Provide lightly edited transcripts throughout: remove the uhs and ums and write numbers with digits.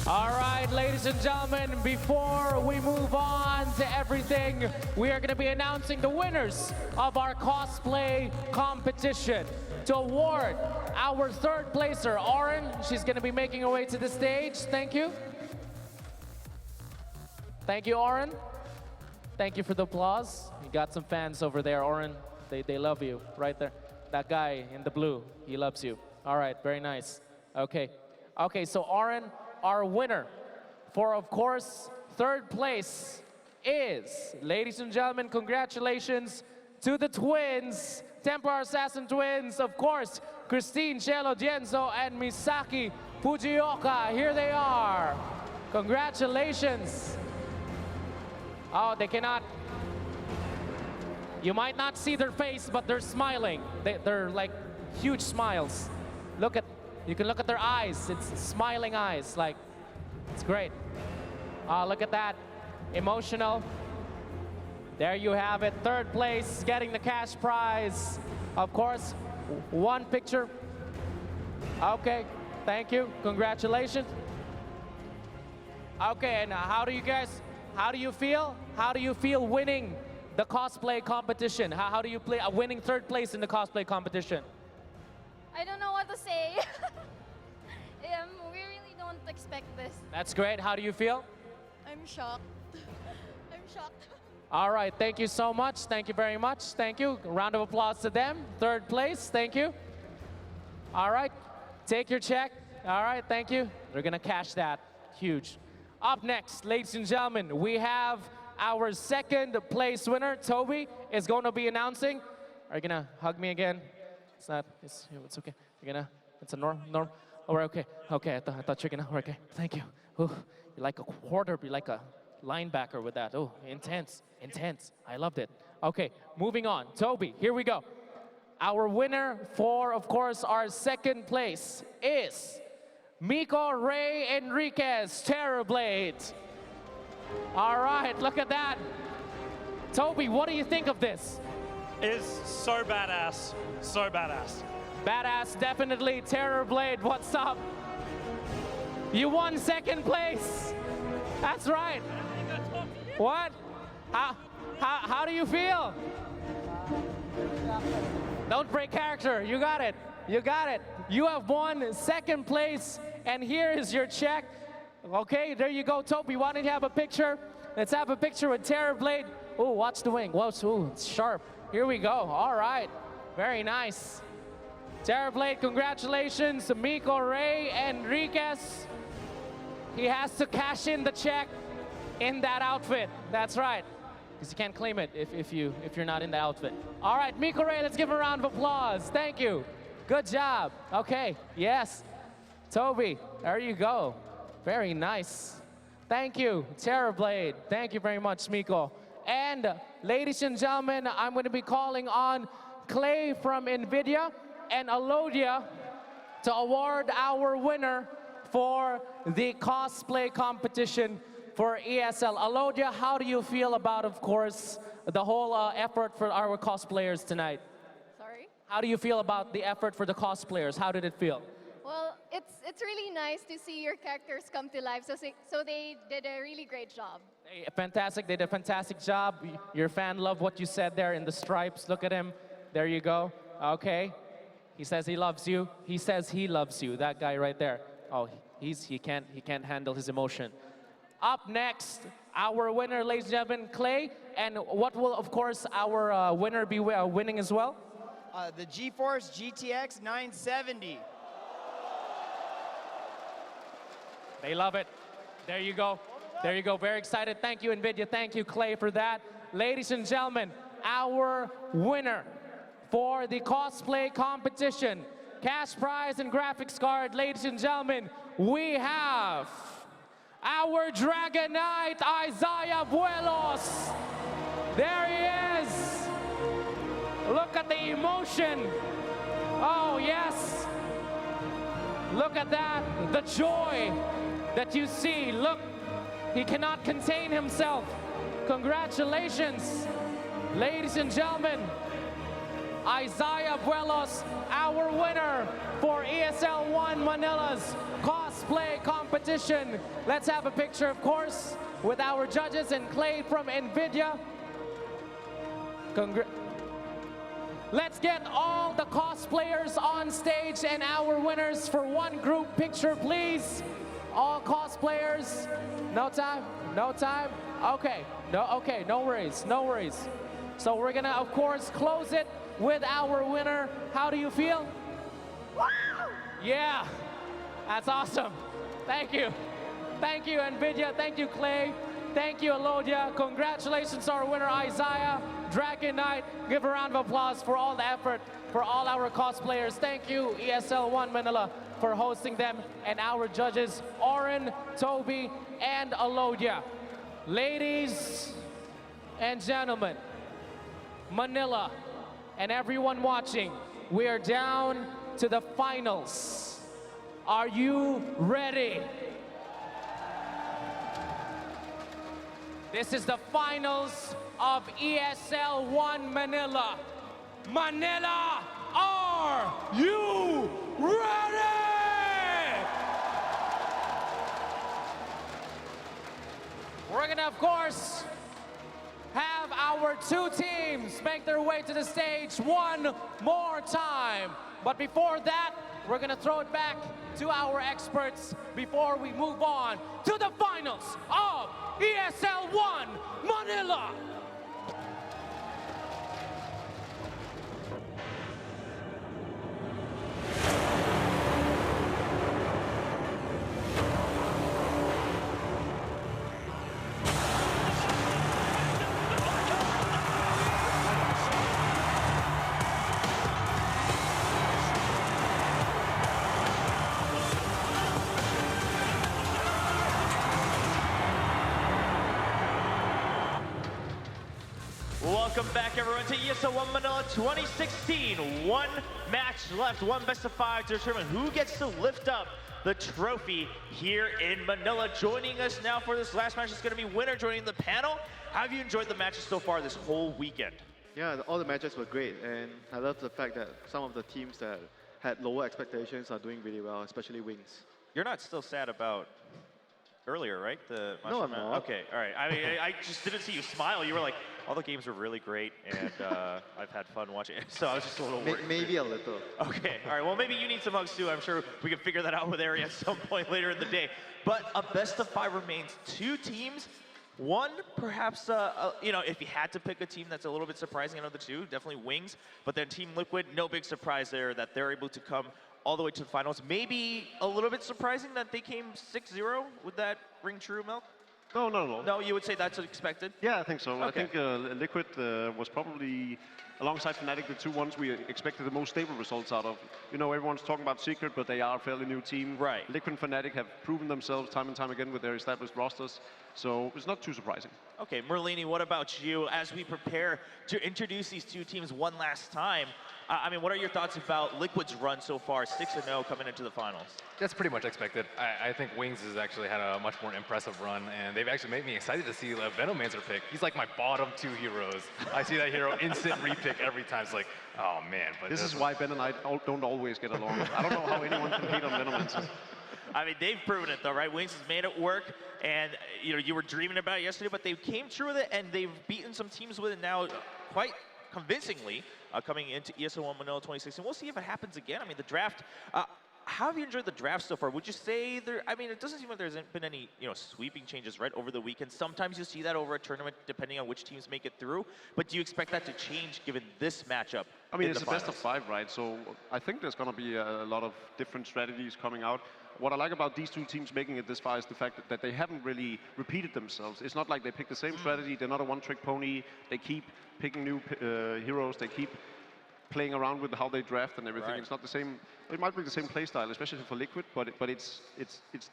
All right, ladies and gentlemen, before we move on to everything, we are going to be announcing the winners of our cosplay competition. To award our third placer, Oren, she's going to be making her way to the stage. Thank you. Thank you, Oren. Thank you for the applause. You got some fans over there, Oren. They love you right there. That guy in the blue, he loves you. All right, very nice. Okay, so Oren, our winner for, of course, third place is, ladies and gentlemen, congratulations to the twins, Templar Assassin twins, of course, Christine Cielo Dienzo and Misaki Fujioka. Here they are. Congratulations. Oh, they cannot. You might not see their face, but they're smiling. They're like huge smiles. You can look at their eyes. It's smiling eyes. Like, it's great. Look at that. Emotional. There you have it. Third place, getting the cash prize. Of course, one picture. Okay, thank you. Congratulations. Okay, and how do you feel? How do you feel winning the cosplay competition? How do you play winning third place in the cosplay competition? I don't know what to say. We really don't expect this. That's great. How do you feel? I'm shocked. I'm shocked. All right. Thank you so much. Thank you very much. Thank you. A round of applause to them. Third place. Thank you. All right. Take your check. All right. Thank you. They're going to cash that. Huge. Up next, ladies and gentlemen, we have our second place winner. Toby is going to be announcing. Are you going to hug me again? It's okay. You're gonna, it's a norm. Oh, we're okay. Okay, I thought you're gonna, okay. Thank you. Ooh, you're like a quarter, you're like a linebacker with that. Oh, intense. I loved it. Okay, moving on. Toby, here we go. Our winner for, of course, our second place is Miko Ray Enriquez, Terrorblade. All right, look at that. Toby, what do you think of this? Is so badass. So badass. Badass, definitely. Terrorblade, what's up? You won second place. That's right. What? How do you feel? Don't break character. You got it. You have won second place, and here is your check. Okay, there you go, Toby. Why don't you have a picture? Let's have a picture with Terrorblade. Oh, watch the wing. Whoa, ooh, it's sharp. Here we go. All right. Very nice. Terrorblade, congratulations to Miko Ray Enriquez. He has to cash in the check in that outfit. That's right. Because you can't claim it if you're not in the outfit. All right, Miko Ray, let's give him a round of applause. Thank you. Good job. Okay, yes. Toby, there you go. Very nice. Thank you, Terrorblade. Thank you very much, Miko. And ladies and gentlemen, I'm going to be calling on Clay from NVIDIA and Alodia to award our winner for the cosplay competition for ESL. Alodia, how do you feel about, of course, the whole effort for our cosplayers tonight? Sorry? How do you feel about the effort for the cosplayers? How did it feel? Well, it's really nice to see your characters come to life, so they did a really great job. Fantastic. They did a fantastic job. Your fan loved what you said there in the stripes. Look at him. There you go. Okay. He says he loves you. He says he loves you. That guy right there. Oh, he can't handle his emotion. Up next, our winner, ladies and gentlemen, Clay. And what will, of course, our winner be winning as well? The GeForce GTX 970. They love it. There you go. There you go. Very excited. Thank you, NVIDIA. Thank you, Clay, for that. Ladies and gentlemen, our winner for the cosplay competition, cash prize and graphics card, ladies and gentlemen, we have our Dragon Knight, Isaiah Buelos. There he is. Look at the emotion. Oh, yes. Look at that, the joy that you see. Look, he cannot contain himself. Congratulations, ladies and gentlemen. Isaiah Vuelos, our winner for ESL One Manila's cosplay competition. Let's have a picture, of course, with our judges and Clay from NVIDIA. Let's get all the cosplayers on stage and our winners for one group picture, please. All cosplayers. No time? No time? Okay. No worries. No worries. So we're gonna, of course, close it with our winner. How do you feel? Yeah. That's awesome. Thank you. Thank you, NVIDIA. Thank you, Clay. Thank you, Alodia. Congratulations to our winner, Isaiah. Dragon Knight. Give a round of applause for all the effort for all our cosplayers. Thank you, ESL One Manila, for hosting them, and our judges, Oren, Toby, and Alodia. Ladies and gentlemen, Manila, and everyone watching, we are down to the finals. Are you ready? This is the finals of ESL One Manila. Manila, are you ready? We're gonna, of course, have our two teams make their way to the stage one more time. But before that, we're gonna throw it back to our experts before we move on to the finals of ESL One Manila. Welcome back, everyone, to ESL One Manila 2016. One match left, one best of five to determine who gets to lift up the trophy here in Manila. Joining us now for this last match is going to be Winner joining the panel. How have you enjoyed the matches so far this whole weekend? Yeah, all the matches were great, and I love the fact that some of the teams that had lower expectations are doing really well, especially Wings. You're not still sad about earlier, right? The No, I'm match? not. Okay, all right. I mean, I just didn't see you smile. You were like, all the games are really great, and I've had fun watching it. So I was just a little worried. Maybe a little. Okay, all right. Well, maybe you need some hugs too. I'm sure we can figure that out with Ari at some point later in the day. But a best of five remains. Two teams. One, perhaps, you know, if you had to pick a team that's a little bit surprising out of the two, definitely Wings. But then Team Liquid, no big surprise there that they're able to come all the way to the finals. Maybe a little bit surprising that they came 6-0. Would that ring true, Milk? No, not at all. No, you would say that's expected? Yeah, I think so. Okay. I think Liquid was probably, alongside Fnatic, the two ones we expected the most stable results out of. You know, everyone's talking about Secret, but they are a fairly new team. Right. Liquid and Fnatic have proven themselves time and time again with their established rosters, so it's not too surprising. Okay, Merlini, what about you? As we prepare to introduce these two teams one last time, I mean, what are your thoughts about Liquid's run so far, 6-0 coming into the finals? That's pretty much expected. I think Wings has actually had a much more impressive run, and they've actually made me excited to see Venomancer pick. He's like my bottom two heroes. I see that hero instant repick every time. It's like, oh man. But This is why Ben and I don't always get along. I don't know how anyone can hate on Venomancer. I mean, they've proven it though, right? Wings has made it work, and you know, you were dreaming about it yesterday, but they came true with it, and they've beaten some teams with it now quite convincingly coming into ESL One Manila 2016. We'll see if it happens again. I mean, the draft. How have you enjoyed the draft so far? Would you say there? I mean, it doesn't seem like there's been any, you know, sweeping changes right over the weekend. Sometimes you see that over a tournament, depending on which teams make it through. But do you expect that to change given this matchup? I mean, in it's the a best of finals? five, right? So I think there's going to be a lot of different strategies coming out. What I like about these two teams making it this far is the fact that they haven't really repeated themselves. It's not like they pick the same strategy. They're not a one-trick pony. They keep picking new heroes. They keep playing around with how they draft and everything. Right. It's not the same. It might be the same play style, especially for Liquid, but it's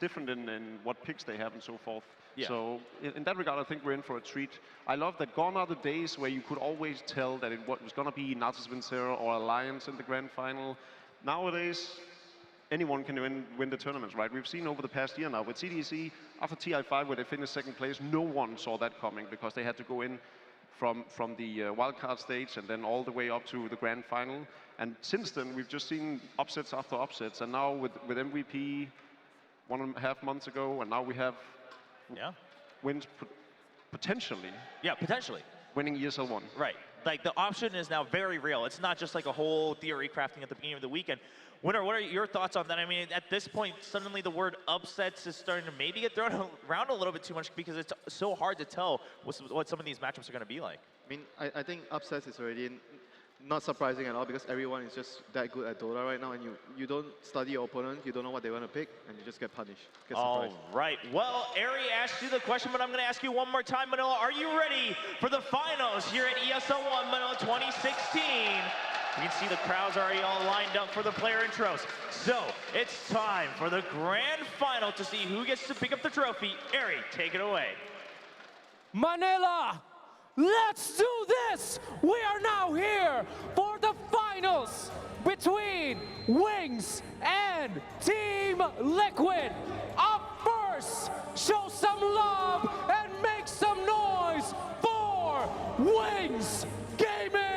different in what picks they have and so forth. Yeah. So in that regard, I think we're in for a treat. I love that gone are the days where you could always tell that it was going to be Nasus Vincero or Alliance in the grand final. Nowadays, anyone can win the tournaments, right? We've seen over the past year now with CDC, after TI5 where they finished second place, no one saw that coming because they had to go in from the wildcard stage and then all the way up to the grand final. And since then, we've just seen upsets after upsets. And now with MVP 1.5 months ago, and now we have wins potentially. Yeah, potentially. Winning ESL One. Right. Like the option is now very real. It's not just like a whole theory crafting at the beginning of the weekend. Winner, what are your thoughts on that? I mean, at this point, suddenly the word upsets is starting to maybe get thrown around a little bit too much because it's so hard to tell what some of these matchups are going to be like. I mean, I think upsets is already not surprising at all because everyone is just that good at Dota right now, and you don't study your opponent, you don't know what they want to pick, and you just get punished. Get surprised. All right. Well, Ari asked you the question, but I'm going to ask you one more time, Manila. Are you ready for the finals here at ESL One Manila 2016? You can see the crowd's already all lined up for the player intros. So it's time for the grand final to see who gets to pick up the trophy. Ari, take it away. Manila, let's do this! We are now here for the finals between Wings and Team Liquid. Up first, show some love and make some noise for Wings Gaming!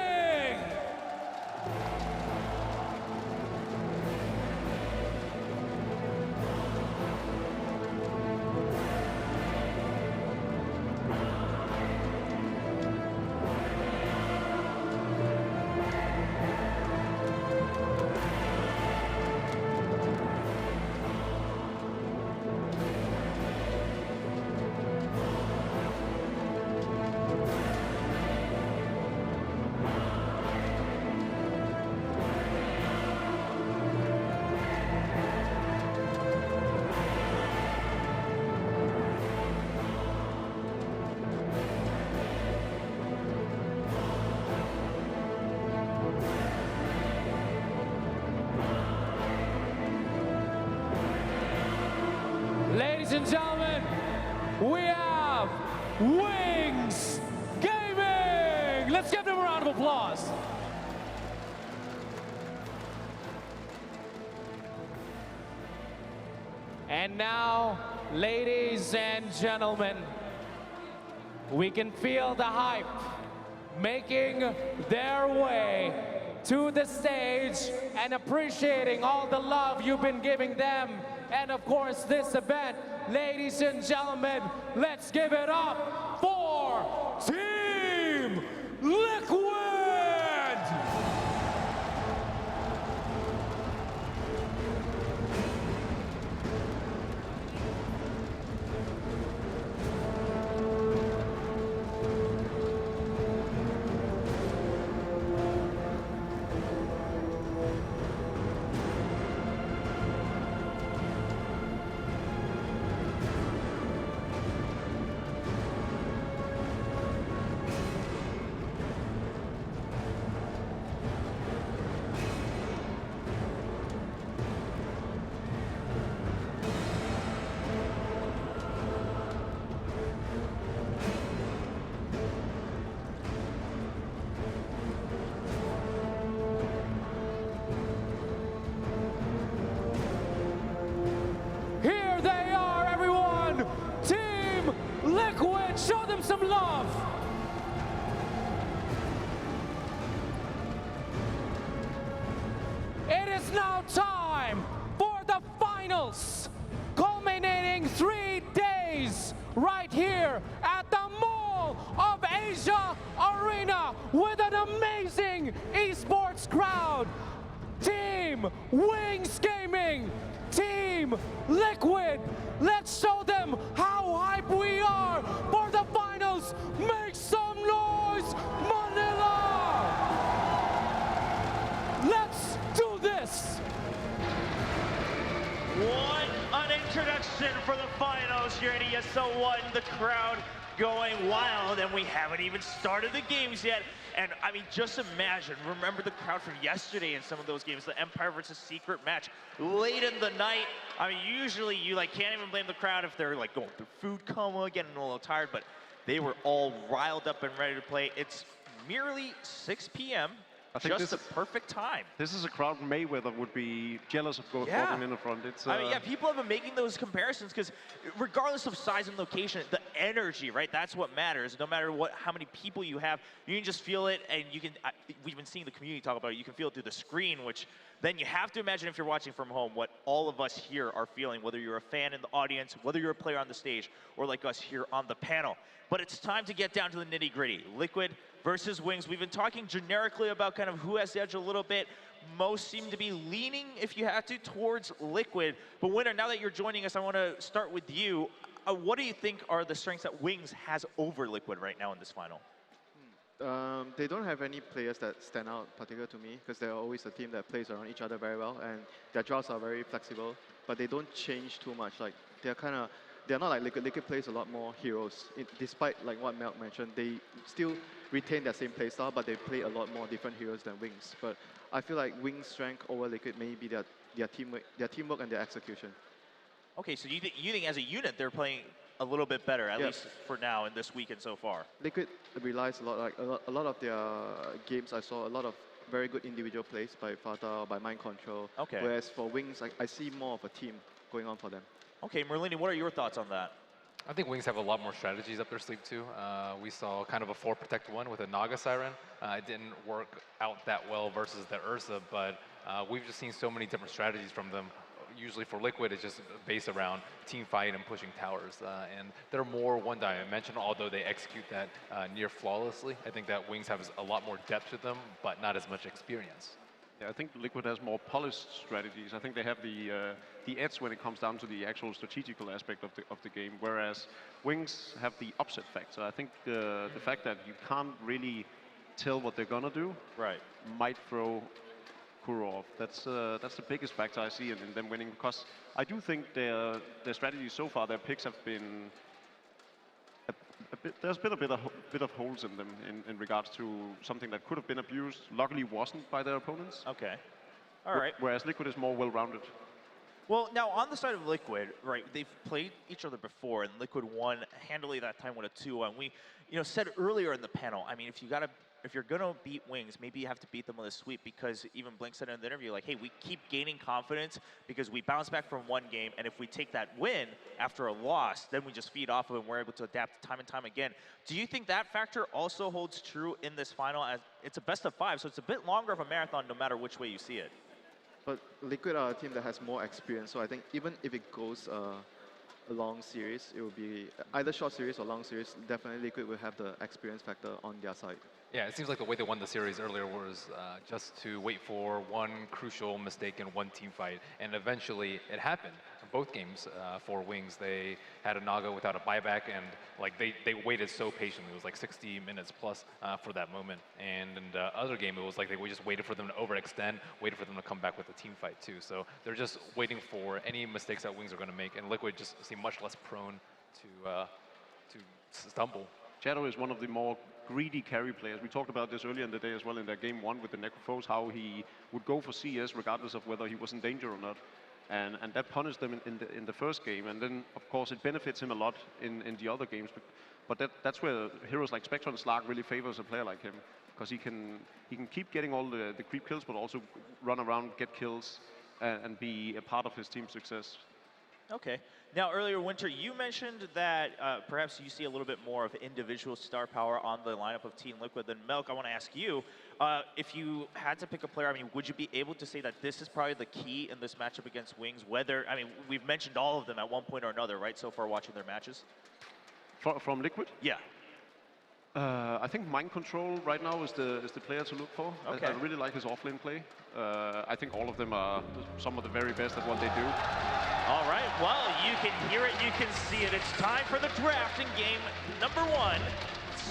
Ladies and gentlemen, we have Wings Gaming! Let's give them a round of applause. And now, ladies and gentlemen, we can feel the hype making their way to the stage and appreciating all the love you've been giving them. And of course, this event, ladies and gentlemen, let's give it up for Team Liquid! Here they are, everyone! Team Liquid, show them some love! It is now time for the finals, culminating 3 days right here at the Mall of Asia Arena with an amazing esports crowd. Team Wings Gaming, Team Liquid, let's show them how hype we are for the finals. Make some noise, Manila! Let's do this! What an introduction for the finals here at ESL One. The crowd going wild, and we haven't even started the games yet. And I mean, just imagine, remember the crowd from yesterday in some of those games, the Empire versus Secret match, late in the night. I mean, usually you can't even blame the crowd if they're going through food coma, getting a little tired, but they were all riled up and ready to play. It's merely 6 p.m. I think just the perfect time. This is a crowd Mayweather would be jealous of walking in the front. It's, I mean, yeah, people have been making those comparisons because regardless of size and location, the energy, right? That's what matters. No matter how many people you have, you can just feel it, and you can. We've been seeing the community talk about it. You can feel it through the screen, which then you have to imagine if you're watching from home what all of us here are feeling, whether you're a fan in the audience, whether you're a player on the stage, or like us here on the panel. But it's time to get down to the nitty-gritty. Liquid versus Wings. We've been talking generically about kind of who has the edge a little bit. Most seem to be leaning, if you had to, towards Liquid. But Winner, now that you're joining us, I want to start with you. What do you think are the strengths that Wings has over Liquid right now in this final? They don't have any players that stand out particular to me because they're always a team that plays around each other very well, and their draws are very flexible, but they don't change too much. Like they're not like Liquid. Liquid plays a lot more heroes. Despite like what Melk mentioned, they still retain their same playstyle, but they play a lot more different heroes than Wings. But I feel like Wings' strength over Liquid may be their teamwork and their execution. Okay, so you think as a unit they're playing a little bit better, at least for now in this weekend so far. Liquid relies a lot, like a lot of their games. I saw a lot of very good individual plays by Fata, by Mind Control. Okay. Whereas for Wings, I see more of a team going on for them. Okay, Merlini, what are your thoughts on that? I think Wings have a lot more strategies up their sleeve too. We saw kind of a 4 protect 1 with a Naga Siren. It didn't work out that well versus the Ursa, but we've just seen so many different strategies from them. Usually for Liquid, it's just based around team fight and pushing towers. And they're more one-dimensional, although they execute that near flawlessly. I think that Wings have a lot more depth to them, but not as much experience. Yeah, I think Liquid has more polished strategies. I think they have the edge when it comes down to the actual strategical aspect of the game, whereas Wings have the upset factor. I think the fact that you can't really tell what they're gonna do might throw Kuro off. That's the biggest factor I see in them winning, because I do think their strategy so far, their picks have been there's been a bit of holes in them in regards to something that could have been abused. Luckily, wasn't by their opponents. Okay. All right. Whereas Liquid is more well-rounded. Well, now on the side of Liquid, right? They've played each other before, and Liquid won handily that time with a 2-1. We, said earlier in the panel. I mean, if you're gonna beat Wings, maybe you have to beat them with a sweep, because even Blink said in the interview, like, hey, we keep gaining confidence because we bounce back from one game, and if we take that win after a loss, then we just feed off of it and we're able to adapt time and time again. Do you think that factor also holds true in this final, as it's a best of 5, so it's a bit longer of a marathon no matter which way you see it? But Liquid are a team that has more experience, so I think even if it goes a long series, it will be either short series or long series. Definitely Liquid will have the experience factor on their side. Yeah, it seems like the way they won the series earlier was just to wait for one crucial mistake in one team fight, and eventually it happened. Both games for Wings, they had a Naga without a buyback, and like they waited so patiently. It was like 60 minutes plus for that moment. And in the other game, it was like we just waited for them to overextend, waited for them to come back with a team fight too. So they're just waiting for any mistakes that Wings are going to make, and Liquid just seem much less prone to stumble. Shadow is one of the more greedy carry players. We talked about this earlier in the day as well in their game 1 with the Necrophos, how he would go for CS regardless of whether he was in danger or not. And that punished them in the first game. And then, of course, it benefits him a lot in the other games. But that's where heroes like Spectre and Slark really favors a player like him, because he can keep getting all the creep kills, but also run around, get kills, and be a part of his team's success. Okay. Now, earlier, Winter, you mentioned that perhaps you see a little bit more of individual star power on the lineup of Team Liquid than Melk. I want to ask you, if you had to pick a player, I mean, would you be able to say that this is probably the key in this matchup against Wings? Whether, I mean, we've mentioned all of them at one point or another, right, so far watching their matches? From Liquid? Yeah. I think Mind Control right now is the player to look for. Okay. I really like his offlane play. I think all of them are some of the very best at what they do. All right, well, you can hear it, you can see it. It's time for the draft in game number 1.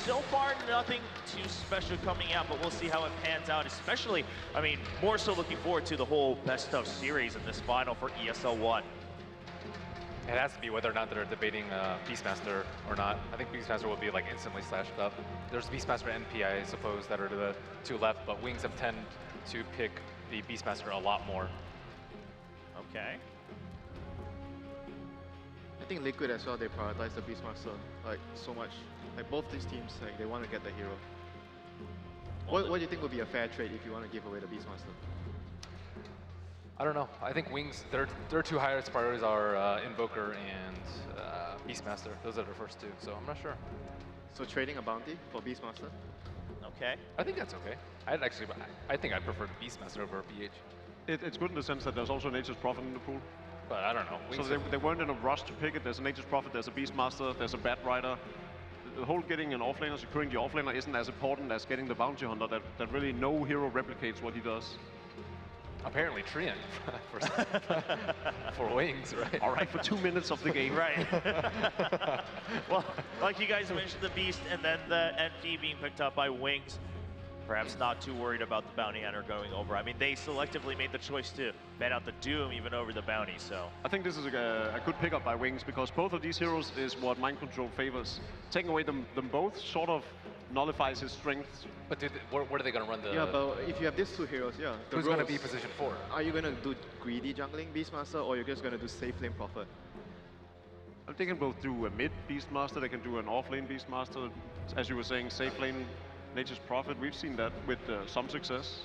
So far, nothing too special coming out, but we'll see how it pans out, especially, I mean, more so looking forward to the whole best of series in this final for ESL One. It has to be whether or not they're debating Beastmaster or not. I think Beastmaster will be like instantly slashed up. There's Beastmaster and PI, I suppose, that are the two left, but Wings have tended to pick the Beastmaster a lot more. Okay. I think Liquid as well, they prioritize the Beastmaster like so much. Like both these teams, like they want to get the hero. What do you think would be a fair trade if you want to give away the Beastmaster? I don't know. I think Wings, their two highest priorities are Invoker and Beastmaster. Those are their first two, so I'm not sure. So trading a bounty for Beastmaster? Okay. I think that's okay. I think I prefer the Beastmaster over BH. It's good in the sense that there's also Nature's Prophet in the pool. But I don't know. So they weren't in a rush to pick it. There's a Nature's Prophet, there's a Beastmaster, there's a Bat Rider. The whole getting an offlaner, securing the offlaner isn't as important as getting the Bounty Hunter. That really no hero replicates what he does. Apparently Trian for Wings, right? All right, for 2 minutes of the game. Right. Well, like you guys mentioned, the Beast and then the NP being picked up by Wings. Perhaps not too worried about the Bounty Hunter going over. I mean, they selectively made the choice to ban out the Doom even over the Bounty, so. I think this is a good pickup by Wings because both of these heroes is what Mind Control favors. Taking away them both sort of nullifies his strengths. But dude, where are they going to run the... Yeah, but if you have these two heroes, yeah. Who's going to be position 4? Are you going to do greedy jungling Beastmaster or you're just going to do safe lane Prophet? They can both do a mid Beastmaster, they can do an off lane Beastmaster. As you were saying, safe lane Nature's Prophet. We've seen that with some success.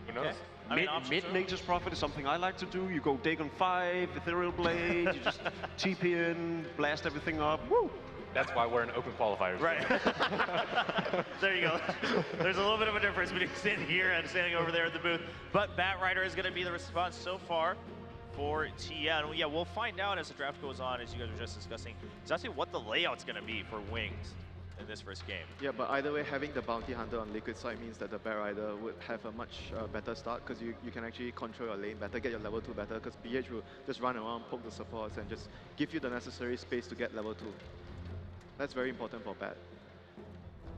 Who knows? Okay. Mid Nature's Prophet is something I like to do. You go Dagon 5, Ethereal Blade, you just TP in, blast everything up. Woo! That's why we're in open qualifiers. Right. There you go. There's a little bit of a difference between standing here and standing over there at the booth. But Bat Rider is going to be the response so far for TN. Yeah, we'll find out as the draft goes on, as you guys were just discussing, exactly what the layout's going to be for Wings in this first game. Yeah, but either way, having the Bounty Hunter on Liquid side means that the Bat Rider would have a much better start because you can actually control your lane better, get your level 2 better because BH will just run around, poke the supports and just give you the necessary space to get level 2. That's very important for Bat.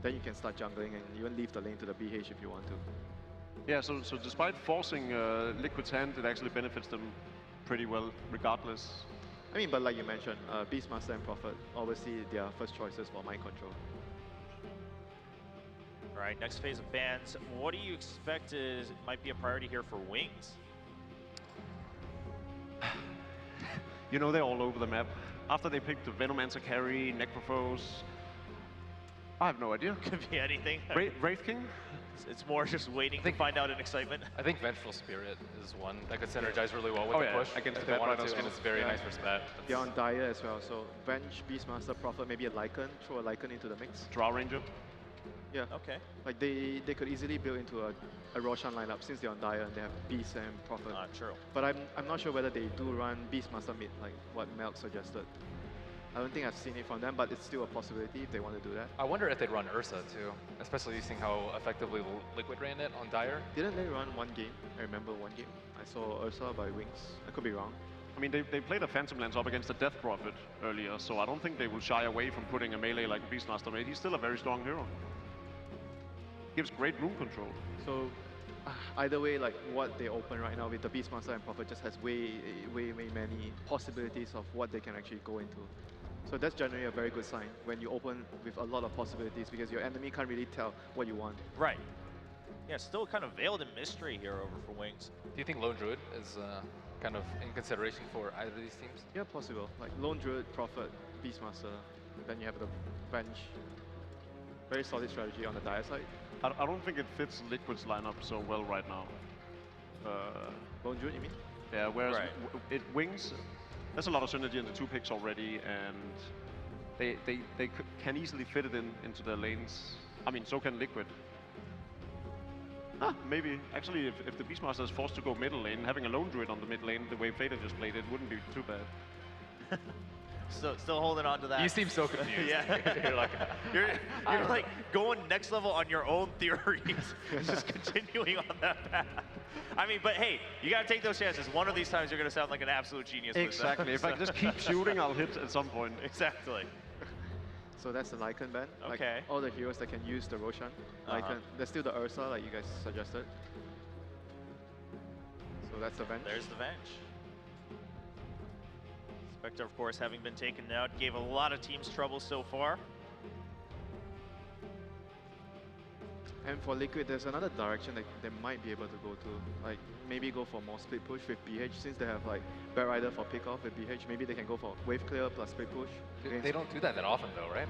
Then you can start jungling and even leave the lane to the BH if you want to. Yeah, so despite forcing Liquid's hand, it actually benefits them pretty well regardless. I mean, but like you mentioned, Beastmaster and Prophet, obviously their first choices for mind control. All right, next phase of bans. What do you expect might be a priority here for Wings? You know, they're all over the map. After they picked the Venomancer carry, Necrophos, I have no idea. Could be anything. Wraith King? It's more just waiting to find out in excitement. I think Vengeful Spirit is one that could synergize really well with the push. Against if the they Bat wanted Rider to, and it's very nice for Spat. They're on Dire as well, so Venge, Beastmaster, Prophet, maybe a Lycan, throw a Lycan into the mix. Drow Ranger? Yeah. Okay. Like they could easily build into a Roshan lineup since they're on Dire and they have Beast and Prophet. True. But I'm not sure whether they do run Beastmaster mid like what Melk suggested. I don't think I've seen it from them, but it's still a possibility if they want to do that. I wonder if they'd run Ursa too, especially seeing how effectively Liquid ran it on Dire. Didn't they run one game? I remember one game. I saw Ursa by Wings. I could be wrong. I mean, they played a Phantom Lance up against the Death Prophet earlier, so I don't think they will shy away from putting a melee like Beastmaster made. He's still a very strong hero. Gives great room control. So either way, like what they open right now with the Beastmaster and Prophet just has way many possibilities of what they can actually go into. So that's generally a very good sign when you open with a lot of possibilities because your enemy can't really tell what you want. Right. Yeah, still kind of veiled in mystery here over for Wings. Do you think Lone Druid is kind of in consideration for either of these teams? Yeah, possible. Like Lone Druid, Prophet, Beastmaster, then you have the bench. Very solid strategy on the Dire side. I don't think it fits Liquid's lineup so well right now. Lone Druid, you mean? Yeah, whereas Right. Wings, there's a lot of synergy in the two picks already, and they can easily fit it into their lanes. I mean, so can Liquid. Maybe. Actually, if the Beastmaster is forced to go middle lane, having a Lone Druid on the mid lane, the way Fader just played it, wouldn't be too bad. Still holding on to that. You seem so confused. Yeah. You're like, You're like going next level on your own theories, just continuing on that path. I mean, but hey, you gotta take those chances. One of these times you're gonna sound like an absolute genius. Exactly. If I just keep shooting, I'll hit at some point. Exactly. So that's the Lycan ban. Okay. Like all the heroes that can use the Roshan. Lycan. There's still the Ursa, like you guys suggested. So that's the Venge. There's the Venge. Spectre, of course, having been taken out, gave a lot of teams trouble so far. And for Liquid, there's another direction that they might be able to go to. Like maybe go for more split push with BH since they have like Bat Rider for pick off with BH. Maybe they can go for wave clear plus split push. they don't do that often though, right?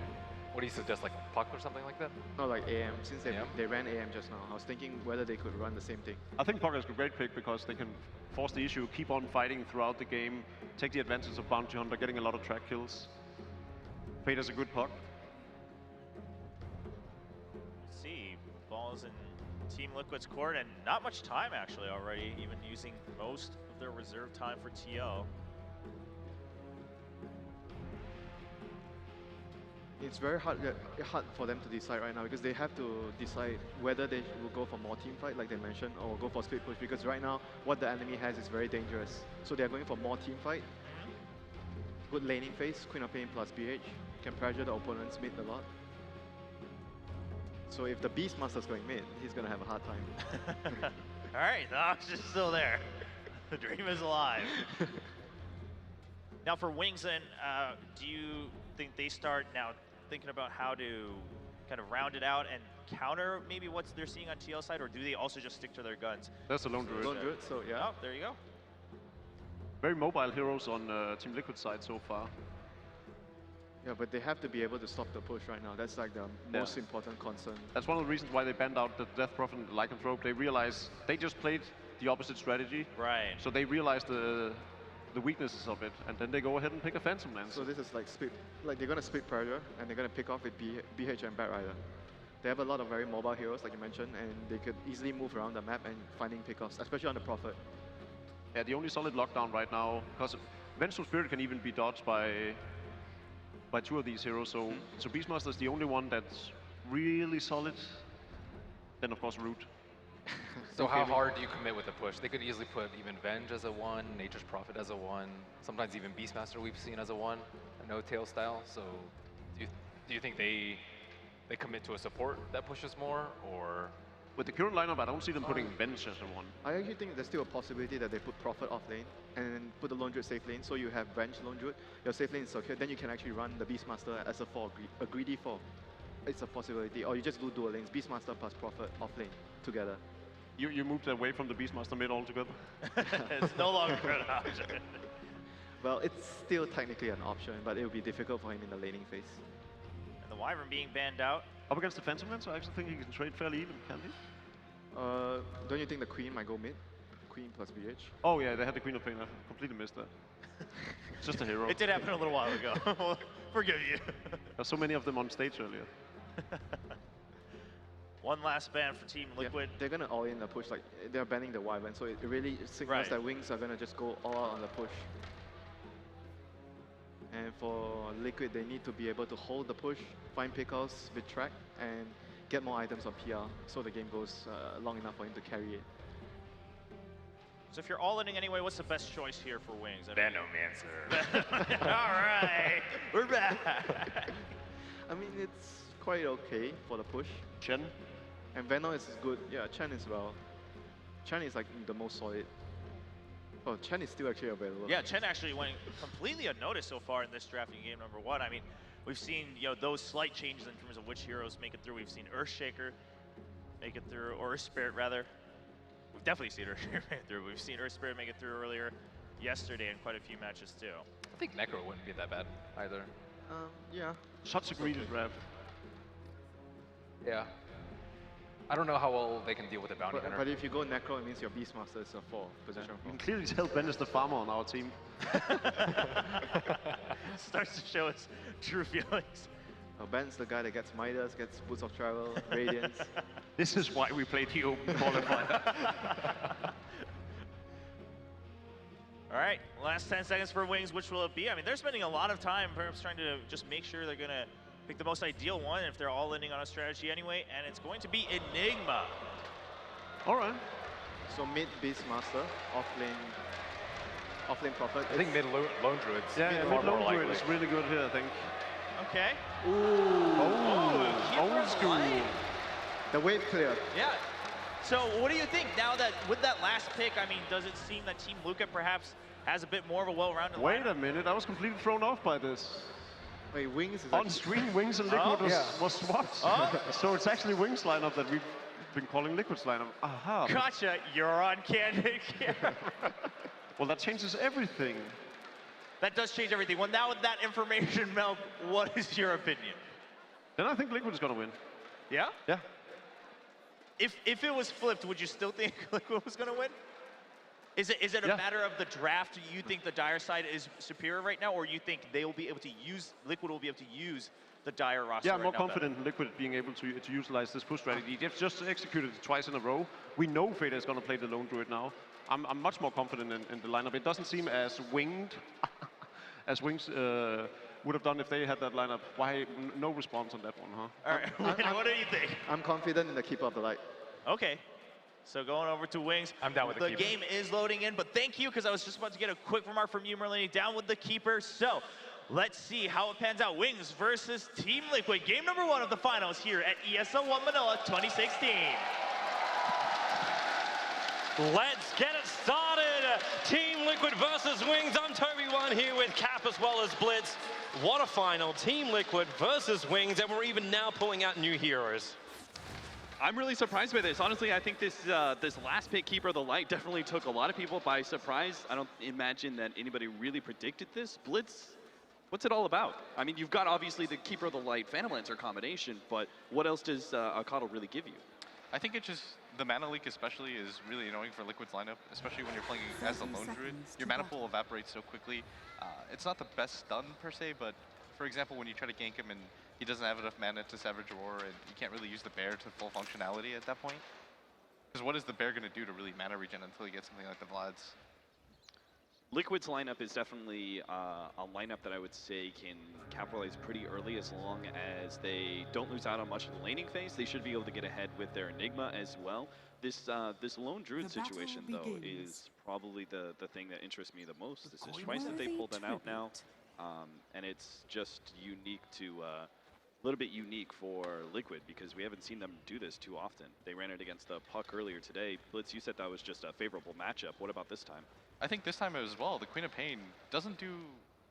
What do you suggest, like Puck or something like that? Not like AM, since AM? they ran AM just now. I was thinking whether they could run the same thing. I think Puck is a great pick because they can force the issue, keep on fighting throughout the game, take the advantage of Bounty Hunter, getting a lot of track kills. Fade is a good Puck. See, ball's in Team Liquid's court, and not much time actually already, even using most of their reserve time for TL. It's very hard for them to decide right now because they have to decide whether they will go for more team fight, like they mentioned, or go for split push. Because right now, what the enemy has is very dangerous. So they're going for more team fight. Good laning phase, Queen of Pain plus BH can pressure the opponents mid a lot. So if the Beastmaster's going mid, he's gonna have a hard time. All right, the Ox is still there. The dream is alive. Now for Wings, then, do you think they start now thinking about how to kind of round it out and counter maybe what they're seeing on TL side, or do they also just stick to their guns? That's a lone druid. Don't do it, so yeah. Oh, there you go. Very mobile heroes on Team Liquid side so far. Yeah, but they have to be able to stop the push right now. That's like the most important concern. That's one of the reasons why they banned out the Death Prophet and Lycanthrope. They realized they just played the opposite strategy. Right. So they realized the weaknesses of it, and then they go ahead and pick a Phantom Lance. So this is like split, like they're gonna split pressure and they're gonna pick off with BH and Bat Rider. They have a lot of very mobile heroes, like you mentioned, and they could easily move around the map and finding pickoffs, especially on the Prophet. Yeah, the only solid lockdown right now, because Vengeful Spirit can even be dodged by two of these heroes. So Beastmaster is the only one that's really solid. Then of course Root. So how hard do you commit with the push? They could easily put even Venge as a 1, Nature's Prophet as a 1, sometimes even Beastmaster we've seen as a 1, a no-tail style. So do you think they commit to a support that pushes more, or? With the current lineup, I don't see them putting Venge as a 1. I actually think there's still a possibility that they put Prophet off lane and put the Lone Druid safe lane, so you have Venge Lone Druid, your safe lane is secure, then you can actually run the Beastmaster as a 4, a greedy 4. It's a possibility, or you just do dual lanes, Beastmaster plus Prophet off lane together. You moved away from the Beastmaster mid altogether? It's no longer an option. Well, it's still technically an option, but it will be difficult for him in the laning phase. And the Wyvern being banned out. Up against the Phantom Lance, I actually think he can trade fairly even, can't he? Don't you think the Queen might go mid? Queen plus BH? Oh yeah, they had the Queen of Pain. I completely missed that. It's just a hero. It did happen a little while ago. We'll forgive you. There's so many of them on stage earlier. One last ban for Team Liquid. Yeah, they're gonna all in the push, like they're banning the Wyvern, so it really signals that Wings are gonna just go all out on the push. And for Liquid, they need to be able to hold the push, find pickoffs with track, and get more items on PR, so the game goes long enough for him to carry it. So if you're all inning anyway, what's the best choice here for Wings? Venomancer. All right, we're back. I mean, it's quite okay for the push. Chen? And Venom is good. Yeah, Chen as well. Chen is like the most solid. Oh, Chen is still actually available. Yeah, Chen actually went completely unnoticed so far in this drafting game number 1. I mean, we've seen those slight changes in terms of which heroes make it through. We've seen Earthshaker make it through, or Earthspirit rather. We've definitely seen Earthshaker make it through. We've seen Earthspirit make it through earlier yesterday in quite a few matches too. I think Necro wouldn't be that bad either. Yeah. Such a greedy draft. Yeah. I don't know how well they can deal with the bounty hunter. But if you go Necro, it means your Beastmaster is a 4 position. You can clearly tell Ben is the farmer on our team. Starts to show his true feelings. Ben's the guy that gets Midas, gets Boots of Travel, Radiance. This is why we played the Open qualifier. All right, last 10 seconds for Wings. Which will it be? I mean, they're spending a lot of time perhaps trying to just make sure they're going to pick the most ideal one if they're all ending on a strategy anyway, and it's going to be Enigma. All right. So mid Beastmaster, off lane Prophet. I think mid Lone Druids. Yeah, mid Lone Druid is really good here, I think. Okay. Oh, old school. The wave clear. Yeah. So what do you think now that with that last pick, I mean, does it seem that Team Luca perhaps has a bit more of a well-rounded Wait lineup? a minute, I was completely thrown off by this. Wait, Wings is On actually... screen, Wings and Liquid was swapped. So it's actually Wings lineup that we've been calling Liquid's lineup. Aha. Gotcha, you're on candid camera. Well, that changes everything. That does change everything. Well, now with that information, Mel, what is your opinion? Then I think Liquid is going to win. Yeah? Yeah. If it was flipped, would you still think Liquid was going to win? Is it a Yeah. matter of the draft? Do you think the Dire side is superior right now, or you think they will be able to use Liquid will be able to use the Dire roster? Yeah, I'm right more now confident in Liquid being able to utilize this push strategy. They've just executed it twice in a row. We know Fade is going to play the Lone Druid now. I'm much more confident in the lineup. It doesn't seem as winged as Wings would have done if they had that lineup. Why no response on that one, huh? All right, what do you think? I'm confident in the Keeper of the Light. Okay. So going over to Wings. I'm down with the keeper. game is loading in, but thank you, because I was just about to get a quick remark from you, Merlini, down with the keeper. So let's see how it pans out. Wings versus Team Liquid. Game number 1 of the finals here at ESL One Manila 2016. Let's get it started. Team Liquid versus Wings. I'm Toby One here with Cap as well as Blitz. What a final. Team Liquid versus Wings, and we're even now pulling out new heroes. I'm really surprised by this. Honestly, I think this last pick, Keeper of the Light, definitely took a lot of people by surprise. I don't imagine that anybody really predicted this. Blitz, what's it all about? I mean, you've got obviously the Keeper of the Light Phantom Lancer combination, but what else does Akado really give you? I think it's just the mana leak especially is really annoying for Liquid's lineup, especially when you're playing as the Lone Druid. Your mana pool evaporates so quickly. It's not the best stun per se, but for example, when you try to gank him and he doesn't have enough mana to Savage Aurora, and you can't really use the bear to full functionality at that point. Because what is the bear going to do to really mana regen until he gets something like the Vlads? Liquid's lineup is definitely a lineup that I would say can capitalize pretty early as long as they don't lose out on much in the laning phase. They should be able to get ahead with their Enigma as well. This Lone Druid situation, though, is probably the thing that interests me the most. This is twice that they pulled them out now, and it's just unique to... a little bit unique for Liquid because we haven't seen them do this too often. They ran it against the Puck earlier today. Blitz, you said that was just a favorable matchup. What about this time? I think this time as well, the Queen of Pain doesn't do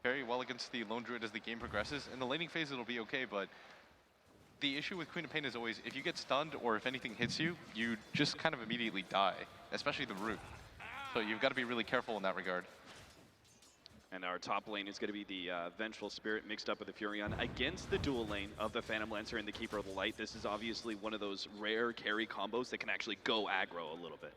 very well against the Lone Druid as the game progresses. In the laning phase, it'll be okay, but the issue with Queen of Pain is always if you get stunned or if anything hits you, you just kind of immediately die, especially the root. So you've got to be really careful in that regard. And our top lane is going to be the Vengeful Spirit mixed up with the Furion against the dual lane of the Phantom Lancer and the Keeper of the Light. This is obviously one of those rare carry combos that can actually go aggro a little bit.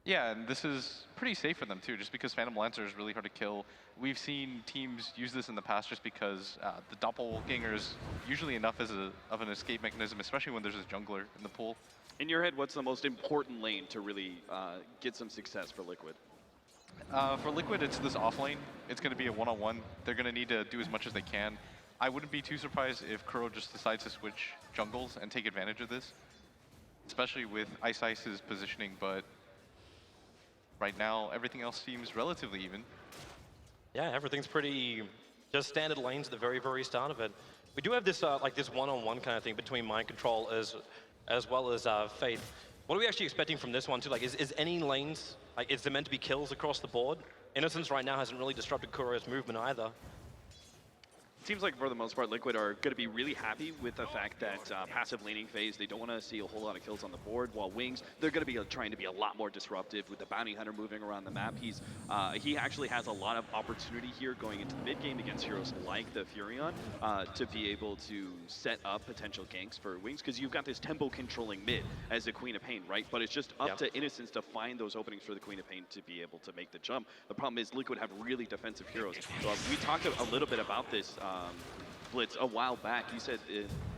Yeah, and this is pretty safe for them too, just because Phantom Lancer is really hard to kill. We've seen teams use this in the past just because the Doppelganger is usually enough as of an escape mechanism, especially when there's a jungler in the pool. In your head, what's the most important lane to really get some success for Liquid? For Liquid, it's this off lane. It's going to be a one-on-one. They're going to need to do as much as they can. I wouldn't be too surprised if Kuro just decides to switch jungles and take advantage of this, especially with Ice's positioning, but right now, everything else seems relatively even. Yeah, everything's pretty just standard lanes at the very, very start of it. We do have this like this one-on-one kind of thing between Mind Control as well as Faith. What are we actually expecting from this one too? Like, is any lanes, like, is there meant to be kills across the board? Innocence right now hasn't really disrupted Kuro's movement either. It seems like for the most part, Liquid are going to be really happy with the fact that passive laning phase, they don't want to see a whole lot of kills on the board, while Wings, they're going to be trying to be a lot more disruptive with the Bounty Hunter moving around the map. He actually has a lot of opportunity here going into the mid game against heroes like the Furion to be able to set up potential ganks for Wings, because you've got this tempo controlling mid as the Queen of Pain, right? But it's just up to Innocence to find those openings for the Queen of Pain to be able to make the jump. The problem is Liquid have really defensive heroes. So we talked a little bit about this Blitz a while back. You said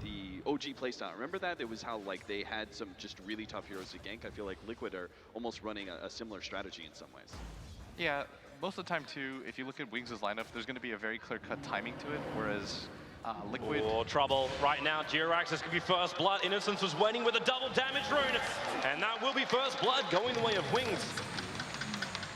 the OG playstyle. Remember that? It was how like they had some just really tough heroes to gank. I feel like Liquid are almost running a similar strategy in some ways. Yeah, most of the time too, if you look at Wings' lineup, there's going to be a very clear-cut timing to it, whereas Liquid... Oh, trouble. Right now, Jirax is going to be first blood. Innocence was waiting with a double damage rune, and that will be first blood going the way of Wings.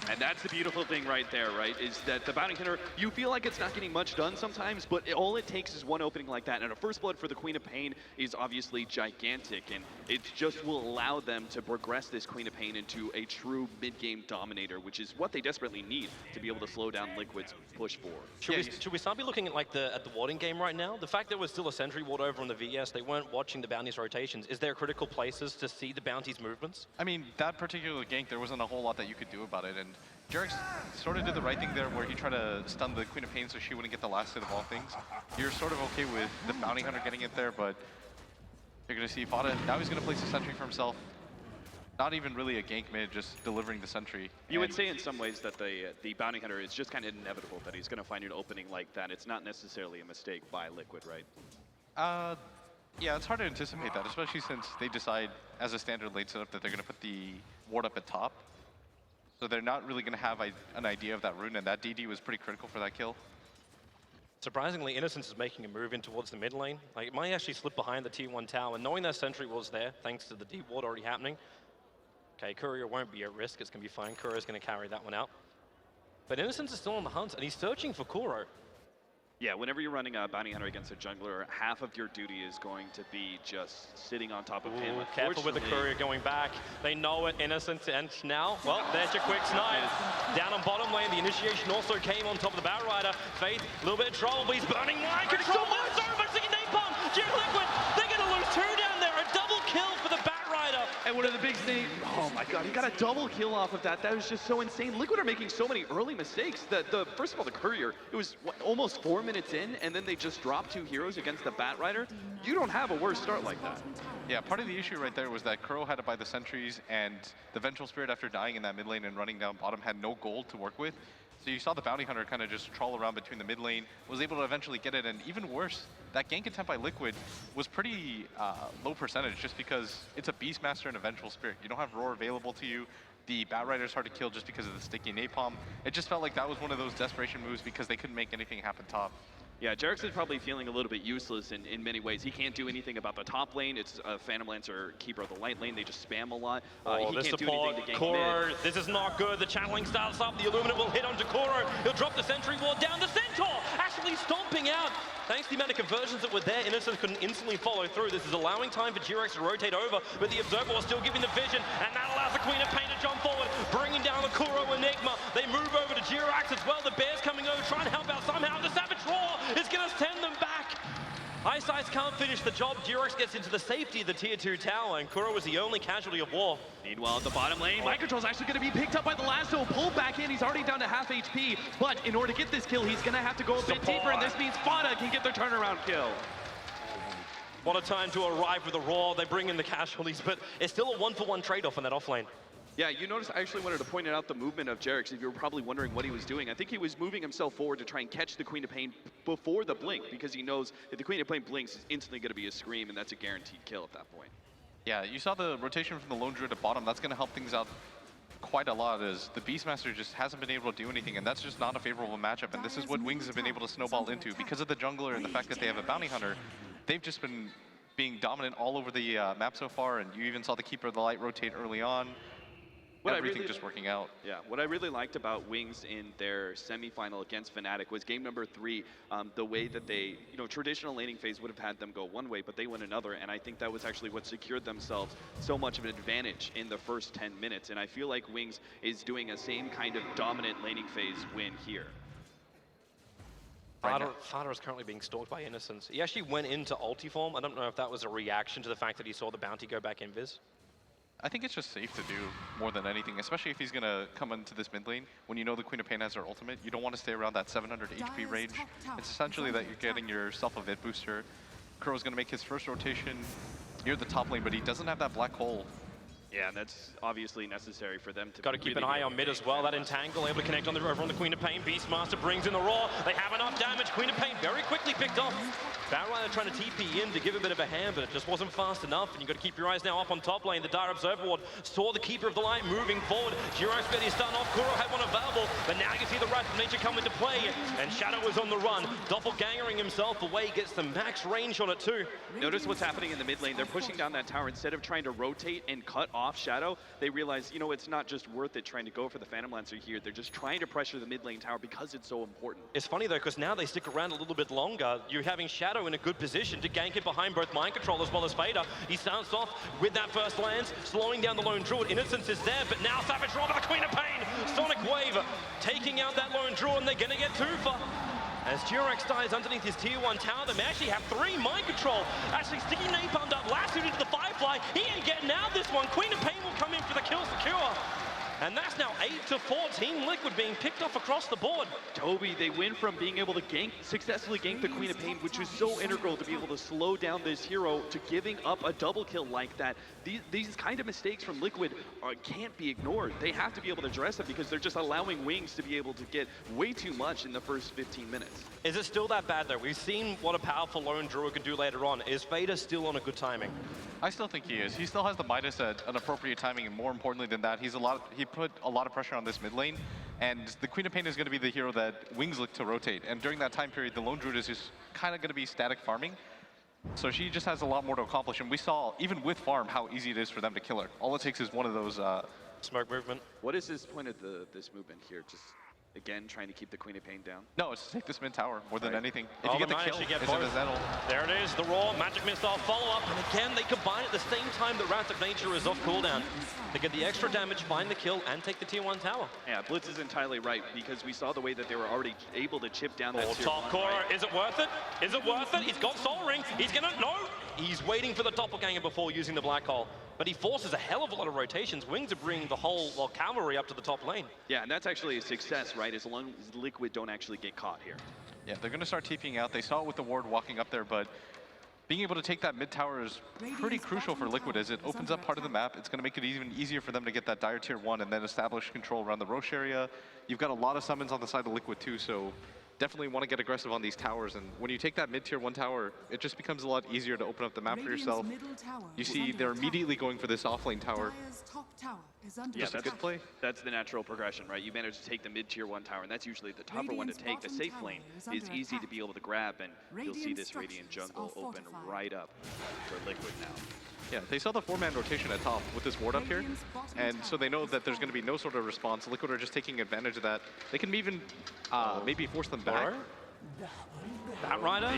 And that's the beautiful thing right there, right? Is that the Bounty Hunter, you feel like it's not getting much done sometimes, but all it takes is one opening like that. And a first blood for the Queen of Pain is obviously gigantic, and it just will allow them to progress this Queen of Pain into a true mid-game dominator, which is what they desperately need to be able to slow down Liquid's push forward. Should we start be looking at like the warding game right now? The fact that we're still a sentry ward over on the VS, they weren't watching the bounties rotations. Is there critical places to see the bounties movements? I mean, that particular gank, there wasn't a whole lot that you could do about it, and Jarek's sort of did the right thing there where he tried to stun the Queen of Pain so she wouldn't get the last hit of all things. You're sort of okay with the Bounty Hunter getting it there, but you're going to see Fada, now he's going to place a sentry for himself. Not even really a gank mid, just delivering the sentry. You would say in some ways that the Bounty Hunter is just kind of inevitable, that he's going to find an opening like that. It's not necessarily a mistake by Liquid, right? Yeah, it's hard to anticipate that, especially since they decide as a standard late setup that they're going to put the ward up at top. So they're not really going to have an idea of that rune, and that DD was pretty critical for that kill. Surprisingly, Innocence is making a move in towards the mid lane. Like, it might actually slip behind the T1 tower, knowing that sentry was there, thanks to the deep ward already happening. Okay, Courier won't be at risk, it's going to be fine. Courier's going to carry that one out. But Innocence is still on the hunt, and he's searching for Kuro. Yeah, whenever you're running a Bounty Hunter against a jungler, half of your duty is going to be just sitting on top of him. Careful with the Courier going back. They know it, Innocence, and now, well, there's your quick snipe. Down on bottom lane, the initiation also came on top of the Bat Rider. Faith, a little bit of trouble, but he's burning mind control. So much to get napalm. Liquid, they're going to lose 2 down there. A double kill for the Bat Rider. And one of the big things, oh my god, he got a double kill off of that. That was just so insane. Liquid are making so many early mistakes. First of all, the Courier, it was almost 4 minutes in, and then they just dropped 2 heroes against the Bat Rider. You don't have a worse start like that. Yeah, part of the issue right there was that Kuro had to buy the sentries, and the Vengeful Spirit, after dying in that mid lane and running down bottom, had no gold to work with. So you saw the Bounty Hunter kind of just trawl around between the mid lane, was able to eventually get it, and even worse, that gank attempt by Liquid was pretty low percentage just because it's a Beastmaster and a Vengeful Spirit. You don't have Roar available to you. The Bat Rider's hard to kill just because of the sticky napalm. It just felt like that was one of those desperation moves because they couldn't make anything happen top. Yeah, Jarek's is probably feeling a little bit useless in many ways. He can't do anything about the top lane. It's Phantom Lancer, Keeper of the Light lane. They just spam a lot. Oh, he can't do anything to gank Kuro, mid. this is not good. The channeling starts up. The Illuminate will hit onto Kuro. He'll drop the sentry ward down. The Centaur actually stomping out. Thanks to the amount of conversions that were there, Innocence couldn't instantly follow through. This is allowing time for G-Rex to rotate over, but the Observer was still giving the vision, and that allows the Queen of Pain to jump forward, bringing down the Kuro Enigma. They move over to G-Rex as well. The Bears coming over, trying to help out somehow. The Savage Roar is going to send them back. Ice can't finish the job. G-Rex gets into the safety of the Tier 2 tower, and Kuro was the only casualty of war. Meanwhile, at the bottom lane, Mind Control's actually going to be picked up by the lasso, pulled back in. He's already down to half HP, but in order to get this kill, he's going to have to go a bit deeper, and this means Fada can get the turnaround kill. What a time to arrive with a Roar. They bring in the casualties, but it's still a 1-for-1 trade-off on that offlane. Yeah, you notice I actually wanted to point out the movement of Jarek's. If you were probably wondering what he was doing, I think he was moving himself forward to try and catch the Queen of Pain before the blink, because he knows if the Queen of Pain blinks, it's instantly going to be a scream, and that's a guaranteed kill at that point. Yeah, you saw the rotation from the Lone Druid at bottom. That's going to help things out quite a lot, as the Beastmaster just hasn't been able to do anything, and that's just not a favorable matchup, and this is what Wings have been able to snowball into. Because of the jungler and the fact that they have a Bounty Hunter, they've just been being dominant all over the map so far, and you even saw the Keeper of the Light rotate early on. Everything just working out. Yeah, what I really liked about Wings in their semifinal against Fnatic was game number 3, the way that they, traditional laning phase would have had them go one way, but they went another, and I think that was actually what secured themselves so much of an advantage in the first 10 minutes, and I feel like Wings is doing a same kind of dominant laning phase win here. Fada is currently being stalked by Innocence. He actually went into ulti form. I don't know if that was a reaction to the fact that he saw the bounty go back invis. I think it's just safe to do more than anything, especially if he's going to come into this mid lane. When you know the Queen of Pain has her ultimate, you don't want to stay around that 700 HP range. It's essentially that you're getting yourself a vid booster. Kuro's going to make his first rotation near the top lane, but he doesn't have that black hole. Yeah, that's obviously necessary for them to... Got to keep an eye on mid as well. That entangle able to connect over on the Queen of Pain. Beastmaster brings in the Roar. They have enough damage. Queen of Pain very quickly picked off. Batrider trying to TP in to give a bit of a hand, but it just wasn't fast enough. And you've got to keep your eyes now up on top lane. The Dire Observer Ward saw the Keeper of the Light moving forward. G-Rex Betty starting off. Kuro had one available, but now you see the Wrath of Nature come into play. And Shadow is on the run. Doppelgangering himself away, gets the max range on it too. Notice what's happening in the mid lane. They're pushing down that tower. Instead of trying to rotate and cut off Shadow, they realize, it's not just worth it trying to go for the Phantom Lancer here. They're just trying to pressure the mid lane tower because it's so important. It's funny though, because now they stick around a little bit longer. You're having Shadow in a good position to gank it behind both Mind Control as well as Fader. He starts off with that first lance, slowing down the Lone Druid. Innocence is there, but now Savage Roar by the Queen of Pain. Sonic Wave taking out that Lone Druid, and they're going to get Tufa. As G-Rex dies underneath his tier 1 tower, they may actually have 3 Mind Control. Actually, Sticky Napalmed up, lassoed into the Firefly. He ain't getting out this one. Queen of Pain will come in for the kill secure. And that's now 8-4, Team Liquid being picked off across the board. Toby, they went from being able to successfully gank the Queen of Pain, which was so integral to be able to slow down this hero, to giving up a double kill like that. These kind of mistakes from Liquid can't be ignored. They have to be able to address them because they're just allowing Wings to be able to get way too much in the first 15 minutes. Is it still that bad though? We've seen what a powerful lone druid can do later on. Is Vader still on a good timing? I still think he is. He still has the Midas at an appropriate timing, and more importantly than that, he put a lot of pressure on this mid lane, and the Queen of Pain is going to be the hero that Wings look to rotate. And during that time period, the lone druid is just kind of going to be static farming. So she just has a lot more to accomplish, and we saw, even with farm, how easy it is for them to kill her. All it takes is one of those... Smoke movement. What is this point of this movement here? Just, again, trying to keep the Queen of Pain down? No, it's to take this mid tower more than anything. If Oh, you get the they kill, managed to get it's in the both. Zettel. There it is, the raw magic missile follow-up, and again they combine at the same time that Wrath of Nature is off cooldown. They get the extra damage, find the kill, and take the tier 1 tower. Yeah, Blitz is entirely right, because we saw the way that they were already able to chip down that tier Top 1, core, right? is it worth it? Is it worth it? He's got Soul Ring, he's gonna, no! He's waiting for the doppelganger before using the black hole. But he forces a hell of a lot of rotations. Wings are bringing the whole cavalry up to the top lane. Yeah, and that's actually a success, right? As long as Liquid don't actually get caught here. Yeah, they're going to start TPing out. They saw it with the ward walking up there, but being able to take that mid tower is pretty crucial for Liquid as it opens up part of the map. It's going to make it even easier for them to get that dire tier 1 and then establish control around the Roche area. You've got a lot of summons on the side of Liquid too, so definitely want to get aggressive on these towers. And when you take that mid tier 1 tower, it just becomes a lot easier to open up the map for yourself. You see they're immediately going for this offlane tower. Yeah, that's a good play. That's the natural progression, right? You manage to take the mid tier 1 tower, and that's usually the tougher one to take. The safe lane is easy to be able to grab, and you'll see this Radiant jungle open right up for Liquid now. Yeah, they saw the 4-man rotation at top with this ward up here, and so they know that there's going to be no sort of response. Liquid are just taking advantage of that. They can even maybe force them back. Batrider,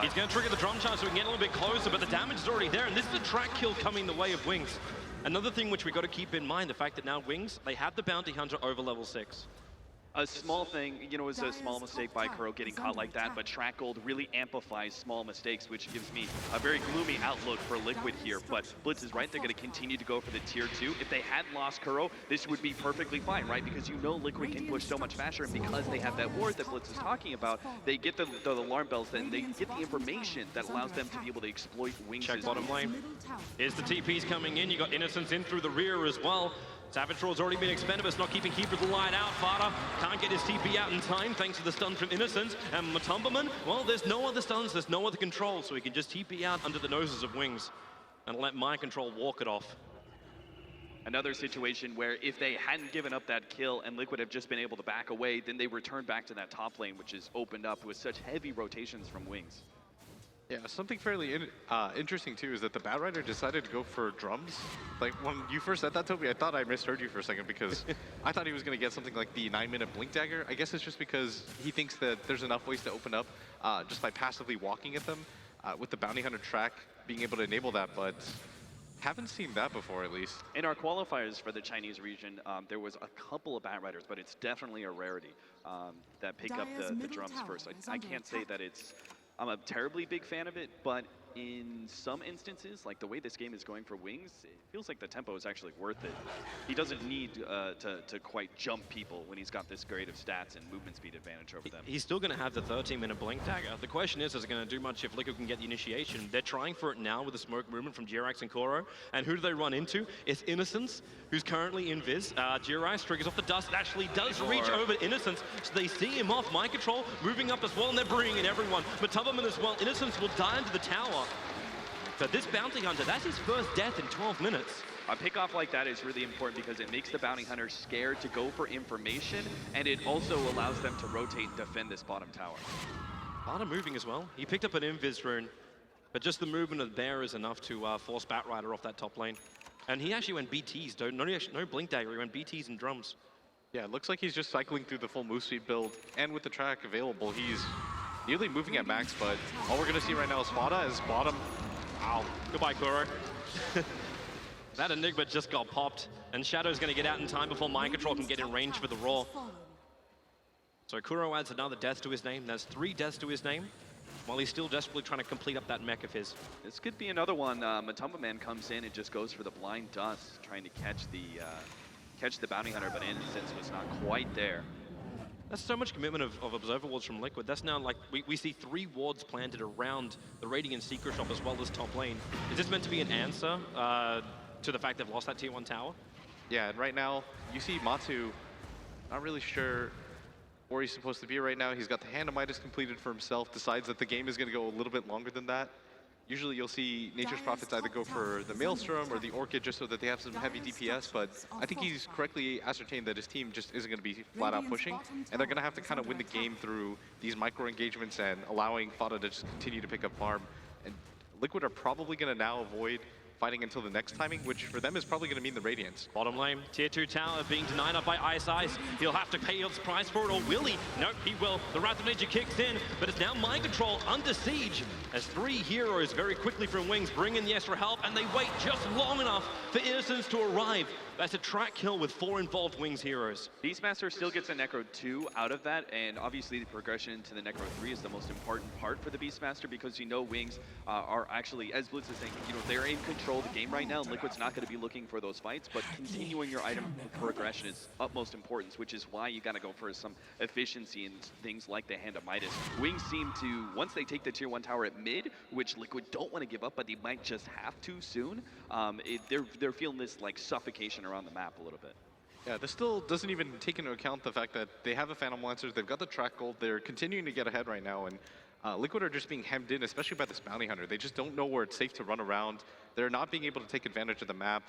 he's going to trigger the drum charge so we can get a little bit closer, but the damage is already there, and this is a track kill coming the way of Wings. Another thing which we got to keep in mind, the fact that now Wings, they have the Bounty Hunter over level 6. A small thing, you know, is a small mistake by Kuro getting caught like that, but Track Gold really amplifies small mistakes, which gives me a very gloomy outlook for Liquid here. But Blitz is right, they're going to continue to go for the tier 2. If they had lost Kuro, this would be perfectly fine, right? Because you know Liquid can push so much faster, and because they have that ward that Blitz is talking about, they get the alarm bells, then they get the information that allows them to be able to exploit Wings'. Check bottom lane. Is the TP's coming in, you got Innocence in through the rear as well. Savage Raw's already been expended, but it's not keeping Keeper of the Light out. Fada can't get his TP out in time thanks to the stun from Innocence. And Matumberman, well, there's no other stuns, there's no other control, so he can just TP out under the noses of Wings and let Mind Control walk it off. Another situation where if they hadn't given up that kill and Liquid have just been able to back away, then they return back to that top lane, which is opened up with such heavy rotations from Wings. Yeah, something fairly interesting too is that the Batrider decided to go for drums. Like when you first said that, Toby, I thought I misheard you for a second because I thought he was going to get something like the 9-minute Blink Dagger. I guess it's just because he thinks that there's enough ways to open up just by passively walking at them with the Bounty Hunter track being able to enable that, but haven't seen that before at least. In our qualifiers for the Chinese region, there was a couple of Batriders, but it's definitely a rarity that pick up the drums first. I can't say that I'm a terribly big fan of it, but in some instances, like the way this game is going for Wings, it feels like the tempo is actually worth it. He doesn't need to quite jump people when he's got this great of stats and movement speed advantage over them. He's still going to have the 13-minute Blink Dagger. The question is it going to do much if Liquid can get the initiation? They're trying for it now with the smoke movement from Jirax and Kuro. And who do they run into? It's Innocence, who's currently in Viz. Jirax triggers off the dust. It actually does reach over Innocence, so they see him off. Mind Control moving up as well, and they're bringing in everyone. But Tubberman as well. Innocence will die into the tower. So this Bounty Hunter, that's his first death in 12 minutes. A pickoff like that is really important because it makes the Bounty Hunter scared to go for information, and it also allows them to rotate and defend this bottom tower. Arda moving as well. He picked up an Invis rune, but just the movement of the bear is enough to force Batrider off that top lane. And he actually went BTs, no Blink Dagger, he went BTs and drums. Yeah, it looks like he's just cycling through the full move speed build, and with the track available, he's nearly moving at max, but all we're gonna see right now is Fada is bottom. Wow. Goodbye, Kuro. That Enigma just got popped, and Shadow's going to get out in time before Mind Control can get in range for the Raw. So Kuro adds another death to his name. There's 3 deaths to his name, while he's still desperately trying to complete up that mech of his. This could be another one. Matumba Man comes in and just goes for the blind dust, trying to catch the catch the bounty hunter, but Innocence was not quite there. That's so much commitment of observer wards from Liquid. That's now like, we see 3 wards planted around the Radiant Secret Shop as well as top lane. Is this meant to be an answer to the fact they've lost that tier 1 tower? Yeah, and right now, you see Matu, not really sure where he's supposed to be right now. He's got the Hand of Midas completed for himself, decides that the game is going to go a little bit longer than that. Usually you'll see Nature's Prophets either go for the Maelstrom or the Orchid just so that they have some heavy DPS, but I think he's correctly ascertained that his team just isn't going to be flat out pushing, and they're going to have to kind of win the game through these micro engagements and allowing Fada to just continue to pick up farm. And Liquid are probably going to now avoid fighting until the next timing, which for them is probably going to mean the Radiance. Bottom lane, tier 2 tower being denied up by Ice. He'll have to pay his price for it, or will he? Nope, he will. The Wrath of Nature kicks in, but it's now Mind Control under siege as 3 heroes very quickly from Wings bring in the extra help, and they wait just long enough for Innocence to arrive. That's a track kill with 4 involved Wings heroes. Beastmaster still gets a Necro 2 out of that, and obviously the progression to the Necro 3 is the most important part for the Beastmaster, because you know Wings are actually, as Blitz is saying, you know, they're in control of the game right now, and Liquid's not going to be looking for those fights, but continuing your item progression is utmost importance, which is why you got to go for some efficiency and things like the Hand of Midas. Wings seem to, once they take the tier 1 tower at mid, which Liquid don't want to give up, but they might just have to soon, they're feeling this like suffocation around the map a little bit. Yeah, this still doesn't even take into account the fact that they have a Phantom Lancers, they've got the track gold, they're continuing to get ahead right now, and Liquid are just being hemmed in, especially by this Bounty Hunter. They just don't know where it's safe to run around. They're not being able to take advantage of the map.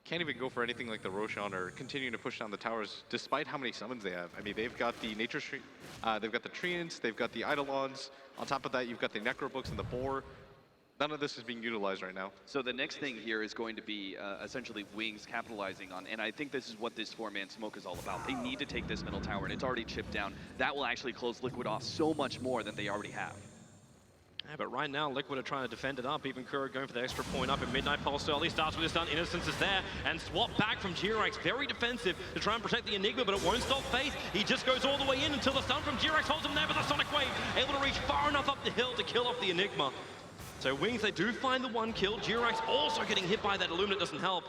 Can't even go for anything like the Roshan or continuing to push down the towers, despite how many summons they have. I mean, they've got the Nature Tree, they've got the Treants, they've got the Eidolons. On top of that, you've got the Necrobooks and the Boar. None of this is being utilized right now. So the next thing here is going to be essentially Wings capitalizing on, and I think this is what this 4-man smoke is all about. They need to take this middle tower, and it's already chipped down. That will actually close Liquid off so much more than they already have. Yeah, but right now, Liquid are trying to defend it up. Even Kura going for the extra point up in Midnight Pulse early. Starts with his stun. Innocence is there. And swap back from G-Rex. Very defensive to try and protect the Enigma, but it won't stop Faith. He just goes all the way in until the stun from G-Rex holds him there with a Sonic Wave. Able to reach far enough up the hill to kill off the Enigma. So Wings, they do find the 1 kill. G-Rex also getting hit by that Illuminate doesn't help.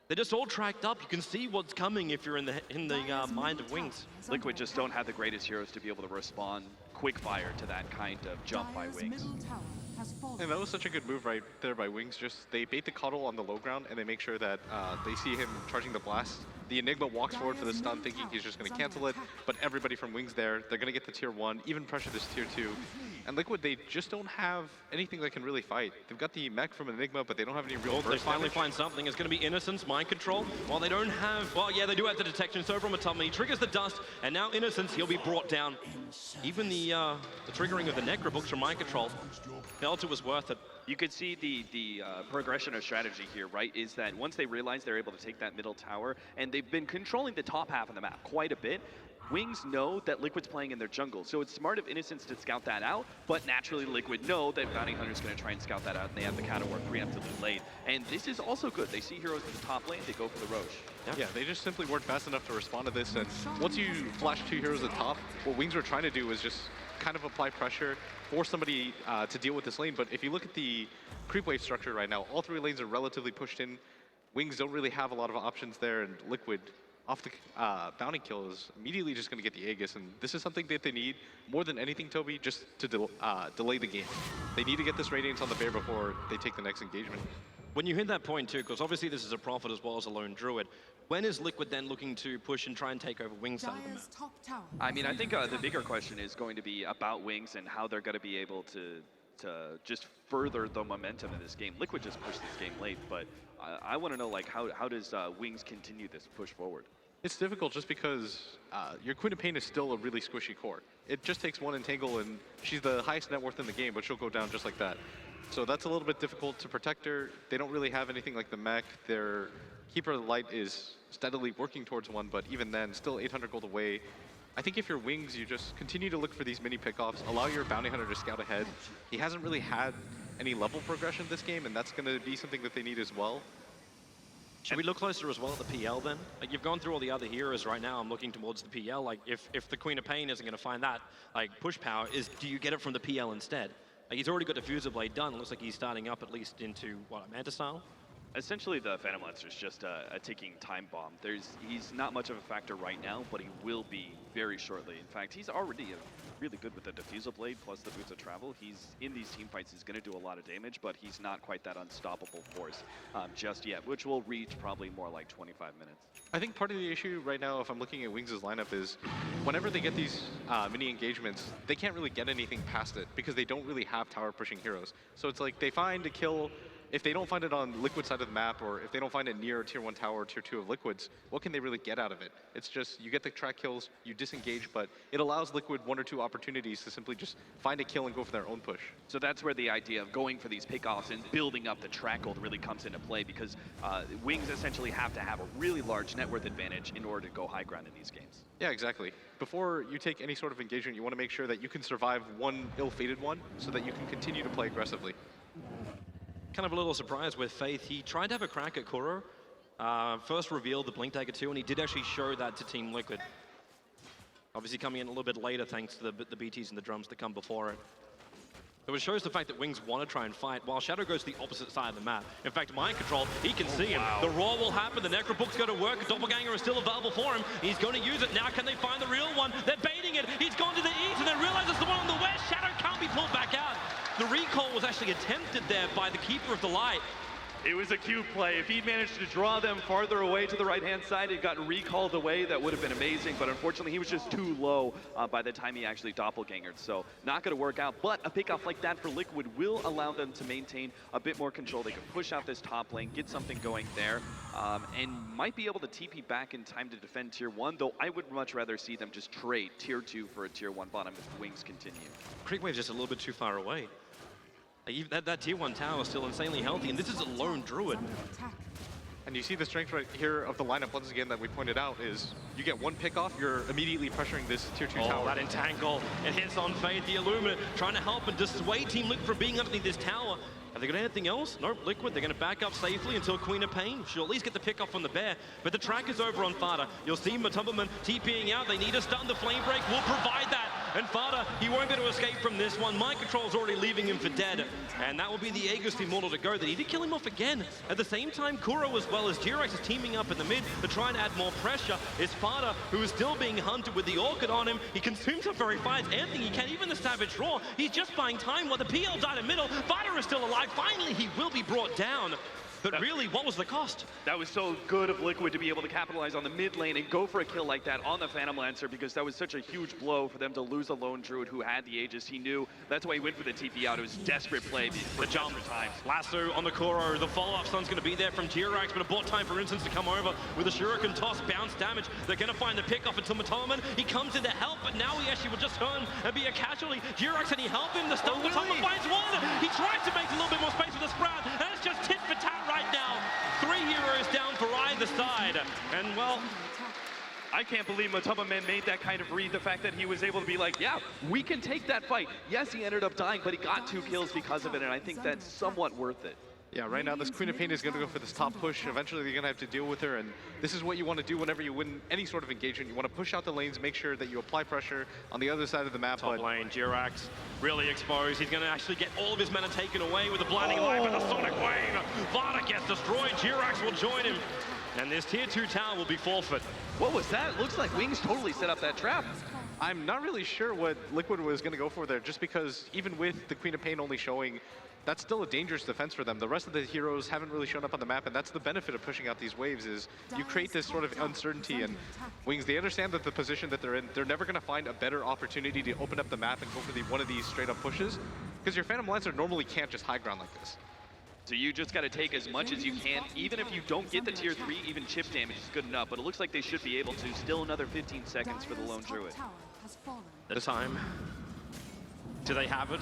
They're just all tracked up. You can see what's coming if you're in the mind of Wings. Liquid just don't have the greatest heroes to be able to respond quick fire to that kind of jump by Wings. And that was such a good move right there by Wings. Just they bait the Cuddle on the low ground and they make sure that they see him charging the blast. The Enigma walks forward for the stun thinking he's just going to cancel it, but everybody from Wings there, they're going to get the tier 1, even pressure this tier 2. And Liquid, they just don't have anything that can really fight. They've got the mech from Enigma, but they don't have any real burst They finally damage. find something. It's going to be Innocence, Mind Control. While they don't have, well, yeah, they do have the detection. So from Atomy, he triggers the dust, and now Innocence, he'll be brought down. Even the triggering of the Necrobooks from Mind Control felt it was worth it. You could see the progression of strategy here, right? Is that once they realize they're able to take that middle tower, and they've been controlling the top half of the map quite a bit, Wings know that Liquid's playing in their jungle, so it's smart of Innocence to scout that out, but naturally Liquid know that Bounty Hunter's going to try and scout that out, and they have the counter work preemptively late. And this is also good. They see heroes in the top lane, they go for the Roche. Yeah, they just simply weren't fast enough to respond to this, and once you flash 2 heroes at top, what Wings were trying to do was just kind of apply pressure, force somebody to deal with this lane. But if you look at the creep wave structure right now, all 3 lanes are relatively pushed in. Wings don't really have a lot of options there, and Liquid off the bounty kill is immediately just going to get the Aegis, and this is something that they need more than anything, Toby, just to delay the game. They need to get this Radiance on the Bear before they take the next engagement. When you hit that point too, because obviously this is a Prophet as well as a lone Druid, when is Liquid then looking to push and try and take over Wings side of the map? I mean, I think the bigger question is going to be about Wings and how they're going to be able to just further the momentum in this game. Liquid just pushed this game late, but I want to know, like, how does Wings continue this push forward? It's difficult just because your Queen of Pain is still a really squishy core. It just takes 1 Entangle, and she's the highest net worth in the game, but she'll go down just like that. So that's a little bit difficult to protect her. They don't really have anything like the mech. Their Keeper of the Light is steadily working towards 1, but even then, still 800 gold away. I think if you're Wings, you just continue to look for these mini pickoffs, allow your Bounty Hunter to scout ahead. He hasn't really had any level progression this game, and that's going to be something that they need as well. Should we look closer as well at the PL then? Like, you've gone through all the other heroes right now. I'm looking towards the PL. Like, if the Queen of Pain isn't going to find that, like, push power, do you get it from the PL instead? Like, he's already got Diffuser Blade done. It looks like he's starting up at least into, what, a Manta style? Essentially, the Phantom Lancer is just a ticking time bomb. He's not much of a factor right now, but he will be very shortly. In fact, he's already really good with the Diffusal Blade plus the Boots of Travel. He's in these team fights, he's going to do a lot of damage, but he's not quite that unstoppable force just yet, which will reach probably more like 25 minutes. I think part of the issue right now, if I'm looking at Wings' lineup, is whenever they get these mini engagements, they can't really get anything past it because they don't really have tower pushing heroes. So it's like they find a kill. If they don't find it on Liquid side of the map, or if they don't find it near tier 1 tower or tier 2 of Liquid's, what can they really get out of it? It's just, you get the track kills, you disengage, but it allows Liquid 1 or 2 opportunities to simply just find a kill and go for their own push. So that's where the idea of going for these pickoffs and building up the track gold really comes into play, because Wings essentially have to have a really large net worth advantage in order to go high ground in these games. Yeah, exactly. Before you take any sort of engagement, you want to make sure that you can survive one ill-fated one so that you can continue to play aggressively. Kind of a little surprise with Faith. He tried to have a crack at Kuro. First revealed the Blink Dagger 2, and he did actually show that to Team Liquid. Obviously coming in a little bit later thanks to the BTs and the drums that come before it. So it shows the fact that Wings want to try and fight, while Shadow goes to the opposite side of the map. In fact, Mind Control, he can see him. The Roar will happen, the Necrobook's going to work, a Doppelganger is still available for him. He's going to use it. Now can they find the real one? They're baiting it. He's gone to the east and then realize it's the one on the west. Shadow can't be pulled back out. The recall was actually attempted there by the Keeper of the Light. It was a cute play. If he'd managed to draw them farther away to the right-hand side and gotten recalled away, that would have been amazing. But unfortunately, he was just too low by the time he actually doppelgangered. So not going to work out. But a pickoff like that for Liquid will allow them to maintain a bit more control. They can push out this top lane, get something going there, and might be able to TP back in time to defend Tier 1, though I would much rather see them just trade Tier 2 for a Tier 1 bottom if Wings continue. Creekwave's just a little bit too far away. That Tier 1 tower is still insanely healthy, and this is a lone Druid. And you see the strength right here of the lineup once again that we pointed out is you get one pick off, you're immediately pressuring this tier 2 tower. That entangle, it hits on Faith, the Illuminate, trying to help and dissuade Team Liquid from being underneath this tower. Have they got anything else? Nope, Liquid, they're going to back up safely until Queen of Pain. She'll at least get the pick off from the Bear, but the track is over on Fada. You'll see Matumberman TPing out, they need a stun, the Flame Break will provide that. And Fada, he won't be able to escape from this one. Mind Control's already leaving him for dead. And that will be the Aegis Immortal to go. They need to kill him off again. At the same time, Kuro as well as Jirax is teaming up in the mid to try and add more pressure. It's Fada, who is still being hunted with the Orchid on him. He consumes up very fast. Anything he can, even the Savage Roar. He's just buying time while the PL died in middle. Fada is still alive. Finally, he will be brought down. But really, what was the cost? That was so good of Liquid to be able to capitalize on the mid lane and go for a kill like that on the Phantom Lancer, because that was such a huge blow for them to lose a lone Druid who had the Aegis. He knew that's why he went for the TP out. It was desperate play for jump times. Lasso on the Kuro. The follow-up stun's going to be there from Jirax, but it bought time for Instance to come over with a Shuriken toss, bounce damage. They're going to find the pick off until Matumberman. He comes in to help, but now he actually will just turn and be a casualty. Jirax, can he help him? The stun Matumberman finds one. He tries to make a little bit more space with the Sprout, and it's just tit for tat right now. 3 heroes down for either side, and well, I can't believe Matumberman made that kind of read. The fact that he was able to be like, yeah, we can take that fight. Yes, he ended up dying, but he got 2 kills because of it, and I think that's somewhat worth it. Yeah, right now this Queen of Pain is going to go for this top push. Eventually they're going to have to deal with her, and this is what you want to do whenever you win any sort of engagement. You want to push out the lanes, make sure that you apply pressure on the other side of the map. Top lane, Jirax really exposed. He's going to actually get all of his mana taken away with the Blinding Light, but the Sonic Wave. Vada gets destroyed. Jirax will join him, and this Tier 2 tower will be forfeit. What was that? Looks like Wings totally set up that trap. I'm not really sure what Liquid was going to go for there, just because even with the Queen of Pain only showing, that's still a dangerous defense for them. The rest of the heroes haven't really shown up on the map, and that's the benefit of pushing out these waves, is you create this sort of uncertainty. And Wings, they understand that the position that they're in, they're never going to find a better opportunity to open up the map and go for one of these straight up pushes, because your Phantom Lancer normally can't just high ground like this. So you just got to take as much as you can. Even if you don't get the Tier 3, even chip damage is good enough, but it looks like they should be able to. Still another 15 seconds for the lone Druid. The time. Do they have it?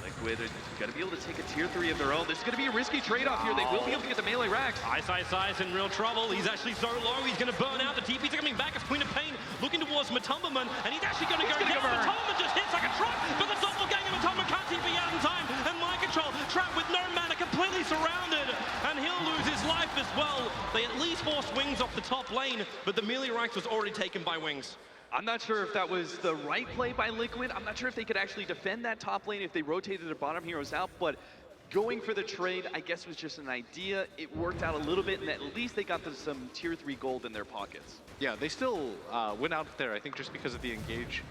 Liquid is going to be able to take a Tier 3 of their own. This is going to be a risky trade-off here. They will be able to get the melee racks. Ice in real trouble. He's actually so low, he's going to burn out. The TPs are coming back as Queen of Pain looking towards Matumberman, and he's actually going to go down. Matumberman just hits like a truck, but the Doppelganger Matumberman can't TP out in time, and Mind Control trapped with no mana, completely surrounded, and he'll lose his life as well. They at least forced Wings off the top lane, but the melee racks was already taken by Wings. I'm not sure if that was the right play by Liquid. I'm not sure if they could actually defend that top lane if they rotated their bottom heroes out, but going for the trade, I guess, was just an idea. It worked out a little bit, and at least they got some tier 3 gold in their pockets. Yeah, they still went out there, I think, just because of the engage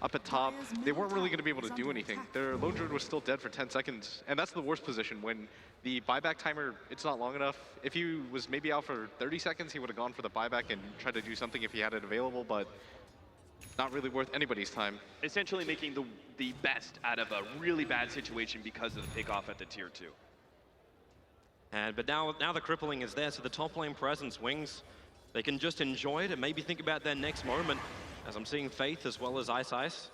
up at top. They weren't really going to be able to do anything. Their lone druid was still dead for 10 seconds, and that's the worst position when the buyback timer, it's not long enough. If he was maybe out for 30 seconds, he would have gone for the buyback and tried to do something if he had it available, but not really worth anybody's time. Essentially making the best out of a really bad situation because of the pick off at the tier 2. But now the crippling is there, so the top lane presence, Wings, they can just enjoy it and maybe think about their next moment, as I'm seeing Faith as well as Ice.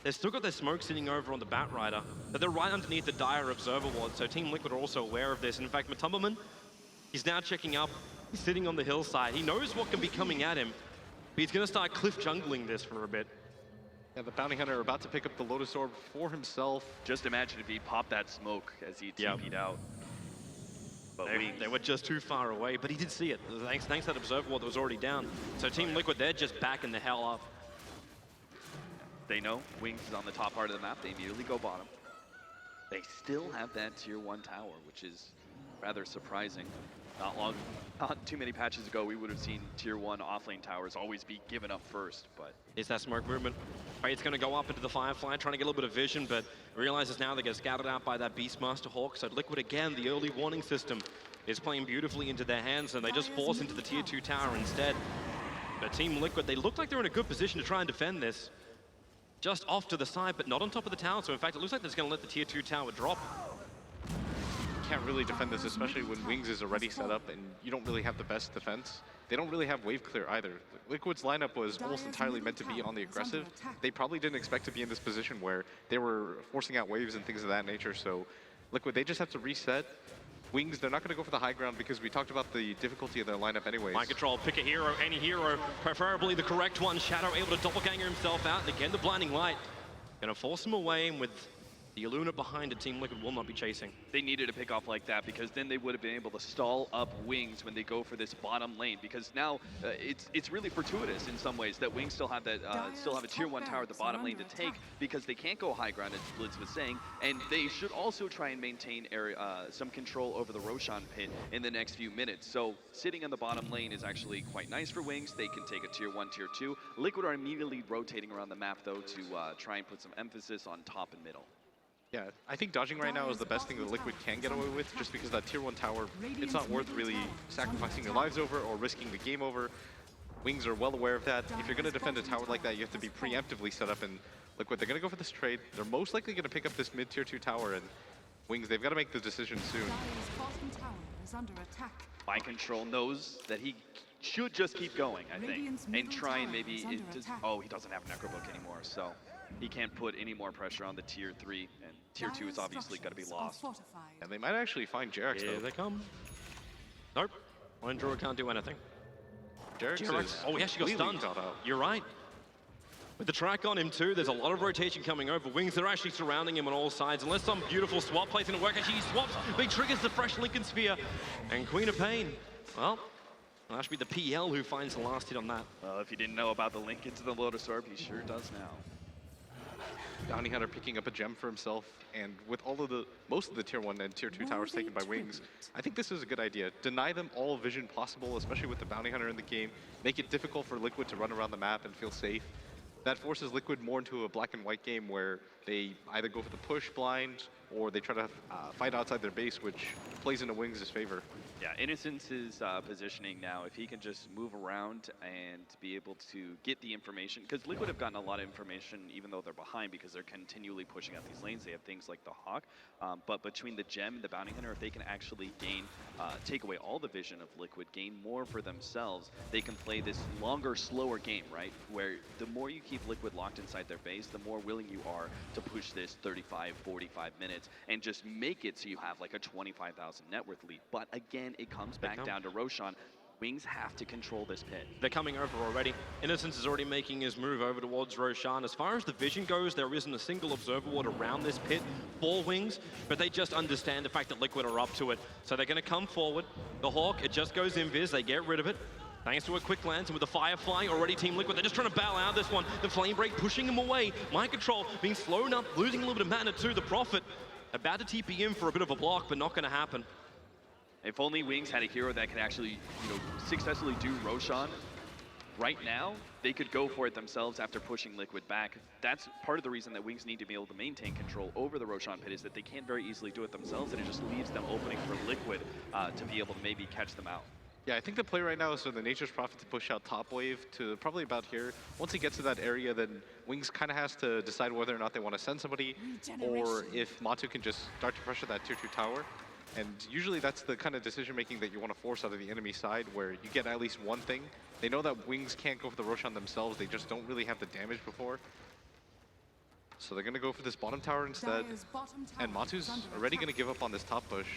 They've still got their smoke sitting over on the Batrider, but they're right underneath the dire observer ward, so Team Liquid are also aware of this. In fact, Matumberman, he's now checking up, he's sitting on the hillside. He knows what can be coming at him, but he's gonna start cliff jungling this for a bit. Yeah, the Bounty Hunter about to pick up the Lotus Orb for himself. Just imagine if he popped that smoke as he TP'd out. But they were just too far away, but he did see it. Thanks to that observer ward that was already down. So Team Liquid, they're just backing the hell up. They know Wings is on the top part of the map. They immediately go bottom. They still have that tier 1 tower, which is rather surprising. Not too many patches ago, we would have seen tier 1 offlane towers always be given up first, but... Is that smoke movement? It's going to go up into the Firefly, trying to get a little bit of vision, but realizes now they get scouted out by that Beastmaster Hawk. So Liquid, again, the early warning system is playing beautifully into their hands, and they just force into the tier 2 tower instead. But Team Liquid, they look like they're in a good position to try and defend this. Just off to the side, but not on top of the tower. So in fact, it looks like they're going to let the tier 2 tower drop. Can't really defend this, especially when Wings is already set up and you don't really have the best defense. They don't really have wave clear either. Liquid's lineup was almost entirely meant to be on the aggressive. They probably didn't expect to be in this position where they were forcing out waves and things of that nature. So Liquid, they just have to reset. Wings, they're not going to go for the high ground because we talked about the difficulty of their lineup anyways. Mind control, pick a hero, any hero, preferably the correct one. Shadow able to doppelganger himself out, and again the blinding light. Gonna force him away, and with the Illuna behind it, Team Liquid will not be chasing. They needed a pick off like that because then they would have been able to stall up Wings when they go for this bottom lane. Because now it's really fortuitous in some ways that Wings still have that a tier 1 tower at the bottom lane to take because they can't go high ground, as Blitz was saying, and they should also try and maintain some control over the Roshan pit in the next few minutes. So sitting in the bottom lane is actually quite nice for Wings. They can take a tier 1, tier 2. Liquid are immediately rotating around the map though to try and put some emphasis on top and middle. Yeah, I think dodging right now is the best thing that Liquid can get away with, just because that tier 1 tower, it's not worth really sacrificing your lives over or risking the game over. Wings are well aware of that. If you're going to defend a tower like that, you have to be preemptively set up, and Liquid, they're going to go for this trade. They're most likely going to pick up this mid-tier 2 tower, and Wings, they've got to make the decision soon. Mind control knows that he should just keep going, I think, and try and maybe... Oh, he doesn't have Necrobook anymore, so he can't put any more pressure on the tier 3, and tier 2 is obviously going to be lost. And they might actually find Jerax, Here though. they come. Nope. One Druid can't do anything. Jerax is oh, he actually got stunned. out. You're right. With the track on him too, there's a lot of rotation coming over. Wings, they're actually surrounding him on all sides. Unless some beautiful swap plays going to work. Actually, he swaps, but he triggers the fresh Lincoln Sphere. And Queen of Pain, well, it'll actually be the PL who finds the last hit on that. Well, if you didn't know about the link into the Lotus Orb, he sure does now. Bounty Hunter picking up a gem for himself, and with most of the tier 1 and tier 2 towers taken by Wings, I think this is a good idea. Deny them all vision possible, especially with the Bounty Hunter in the game. Make it difficult for Liquid to run around the map and feel safe. That forces Liquid more into a black and white game where they either go for the push blind or they try to fight outside their base, which plays into Wings' favor. Yeah, Innocence is positioning now. If he can just move around and be able to get the information, because Liquid have gotten a lot of information even though they're behind because they're continually pushing out these lanes. They have things like the Hawk, but between the Gem and the Bounty Hunter, if they can actually take away all the vision of Liquid, gain more for themselves, they can play this longer, slower game, right? Where the more you keep Liquid locked inside their base, the more willing you are to push this 35, 45 minutes and just make it so you have like a 25,000 net worth lead. But again, it comes back down to Roshan. Wings have to control this pit. They're coming over already. Innocence is already making his move over towards Roshan. As far as the vision goes, there isn't a single observer ward around this pit for Wings, but they just understand the fact that Liquid are up to it. So they're going to come forward. The Hawk, it just goes invis. They get rid of it. Thanks to a quick lance, and with the Firefly already Team Liquid, they're just trying to bow out this one. The Flame Break pushing him away. Mind control being slowed up, losing a little bit of mana too. The Prophet, About to TP in for a bit of a block, but not going to happen. If only Wings had a hero that could actually, successfully do Roshan. Right now, they could go for it themselves after pushing Liquid back. That's part of the reason that Wings need to be able to maintain control over the Roshan pit, is that they can't very easily do it themselves, and it just leaves them opening for Liquid to be able to maybe catch them out. Yeah, I think the play right now is for the Nature's Prophet to push out top wave to probably about here. Once he gets to that area, then Wings kind of has to decide whether or not they want to send somebody, or if Matu can just start to pressure that tier 2 tower. And usually that's the kind of decision making that you want to force out of the enemy side, where you get at least one thing. They know that Wings can't go for the Roshan themselves, they just don't really have the damage before. So they're going to go for this bottom tower instead. And Matu's already going to give up on this top push.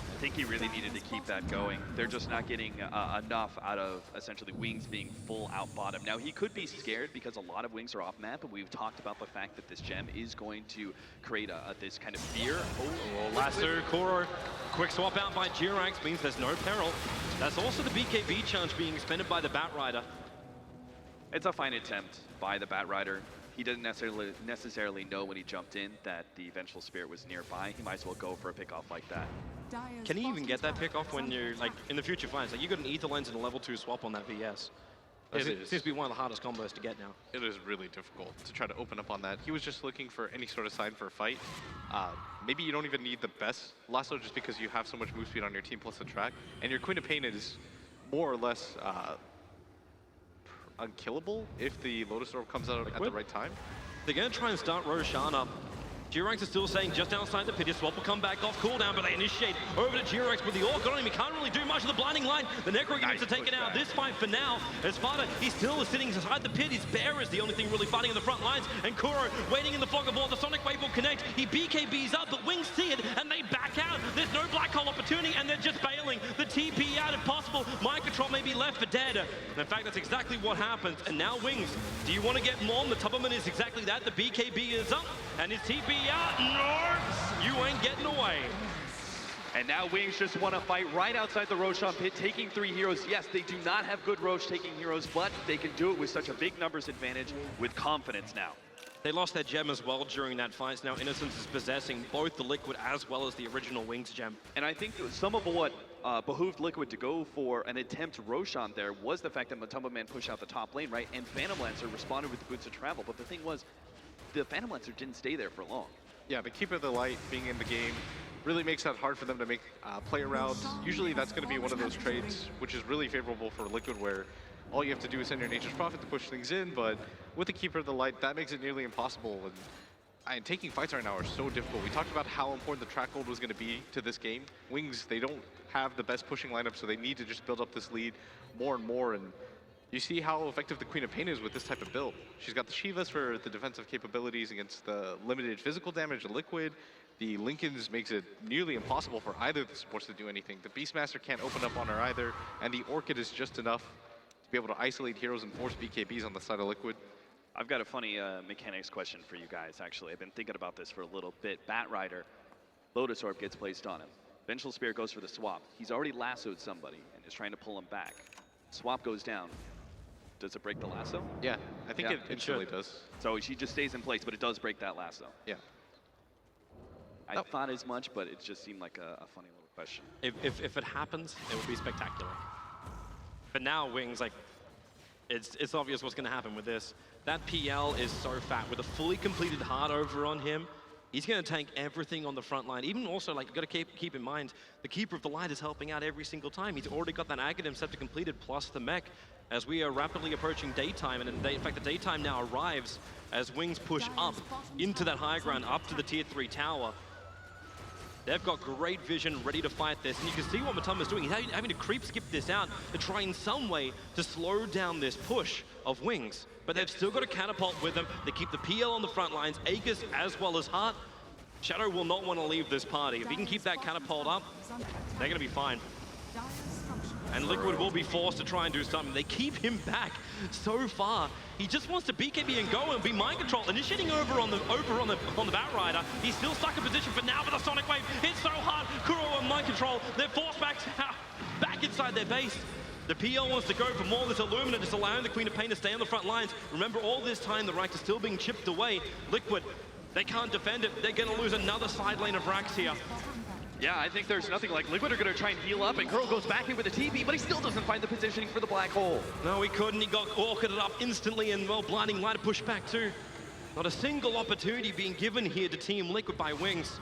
I think he really needed to keep that going. They're just not getting enough out of essentially Wings being full out bottom. Now he could be scared because a lot of Wings are off map, but we've talked about the fact that this gem is going to create this kind of fear. Oh, lasso, Kuro. Quick swap out by Jirax means there's no peril. That's also the BKB challenge being expended by the Batrider. It's a fine attempt by the Batrider. He didn't necessarily know when he jumped in that the Vengeful Spirit was nearby. He might as well go for a pickoff like that. Can he even get that pickoff when you're, like, in the future finds? Like, you got an Ether Lens and a level 2 swap on that VS. It seems to be one of the hardest combos to get now. It is really difficult to try to open up on that. He was just looking for any sort of sign for a fight. Maybe you don't even need the best lasso just because you have so much move speed on your team plus the track. And your Queen of Pain is more or less unkillable if the Lotus Orb comes out at the right time. They're going to try and start Roshan up. Jirax is still saying just outside the pit. His swap will come back off cooldown, but they initiate over to Jirax with the Orc on him. He can't really do much of the blinding line. The Necro units are taken out. This fight for now, as Sparta, he's still sitting inside the pit. His Bear is the only thing really fighting in the front lines. And Kuro waiting in the fog of war. The Sonic Wave will connect. He BKBs up, but Wings see it, and they back out. There's no black hole opportunity, and they're just bailing. The TP out if possible. Mind control may be left for dead. And in fact, that's exactly what happens. And now Wings, do you want to get Mom? The Tubberman is exactly that. The BKB is up, and his TP out. No! You ain't getting away. And now Wings just want to fight right outside the Roshan pit, taking 3 heroes. Yes, they do not have good Rosh taking heroes, but they can do it with such a big numbers advantage with confidence now. They lost their gem as well during that fight. Now Innocence is possessing both the Liquid as well as the original Wings gem. And I think some of what behooved Liquid to go for an attempt Roshan there was the fact that Matumba Man pushed out the top lane, right? And Phantom Lancer responded with the boots of travel. But the thing was, the Phantom Lancer didn't stay there for long. Yeah, the Keeper of the Light being in the game really makes that hard for them to make play around. Usually that's going to be one of those trades which is really favorable for Liquid, where all you have to do is send your Nature's Prophet to push things in, but with the Keeper of the Light, that makes it nearly impossible. And taking fights right now are so difficult. We talked about how important the track hold was going to be to this game. Wings, they don't have the best pushing lineup, so they need to just build up this lead more and more. And you see how effective the Queen of Pain is with this type of build. She's got the Shivas for the defensive capabilities against the limited physical damage of Liquid. The Lincolns makes it nearly impossible for either of the supports to do anything. The Beastmaster can't open up on her either, and the Orchid is just enough to be able to isolate heroes and force BKBs on the side of Liquid. I've got a funny mechanics question for you guys, actually. I've been thinking about this for a little bit. Batrider, Lotus Orb gets placed on him. Vengeful Spirit goes for the swap. He's already lassoed somebody and is trying to pull him back. Swap goes down. Does it break the lasso? Yeah, I think it instantly does. So she just stays in place, but it does break that lasso. Yeah. I thought as much, but it just seemed like a funny little question. If it happens, it would be spectacular. But now Wings, like, it's obvious what's going to happen with this. That PL is so fat. With a fully completed hard over on him, he's going to tank everything on the front line. Even also, like, you've got to keep in mind, the Keeper of the Light is helping out every single time. He's already got that Aghanim Scepter completed, plus the mech, as we are rapidly approaching daytime. And in fact, the daytime now arrives as Wings push up into that high ground, up to the tier 3 tower. They've got great vision, ready to fight this. And you can see what Matumba's doing. He's having to creep skip this out to try in some way to slow down this push of Wings. But they've still got a catapult with them. They keep the PL on the front lines, Aegis as well as Heart. Shadow will not want to leave this party. If he can keep that catapult up, they're going to be fine. And Liquid will be forced to try and do something. They keep him back so far. He just wants to BKB and go and be mind control. Initiating over on the Batrider. He's still stuck in position for now, but the Sonic Wave hits so hard. Kuro and mind control. They're forced back inside their base. The PL wants to go for more. This Illumina just allowing the Queen of Pain to stay on the front lines. Remember, all this time the Reich is still being chipped away. Liquid They can't defend it. They're going to lose another side lane of Rax here. Yeah, I think there's nothing like Liquid are going to try and heal up, and Kuro goes back in with a TP, but he still doesn't find the positioning for the black hole. No, he couldn't. He got orchided up instantly, and well, Blinding Light pushed back too. Not a single opportunity being given here to Team Liquid by Wings.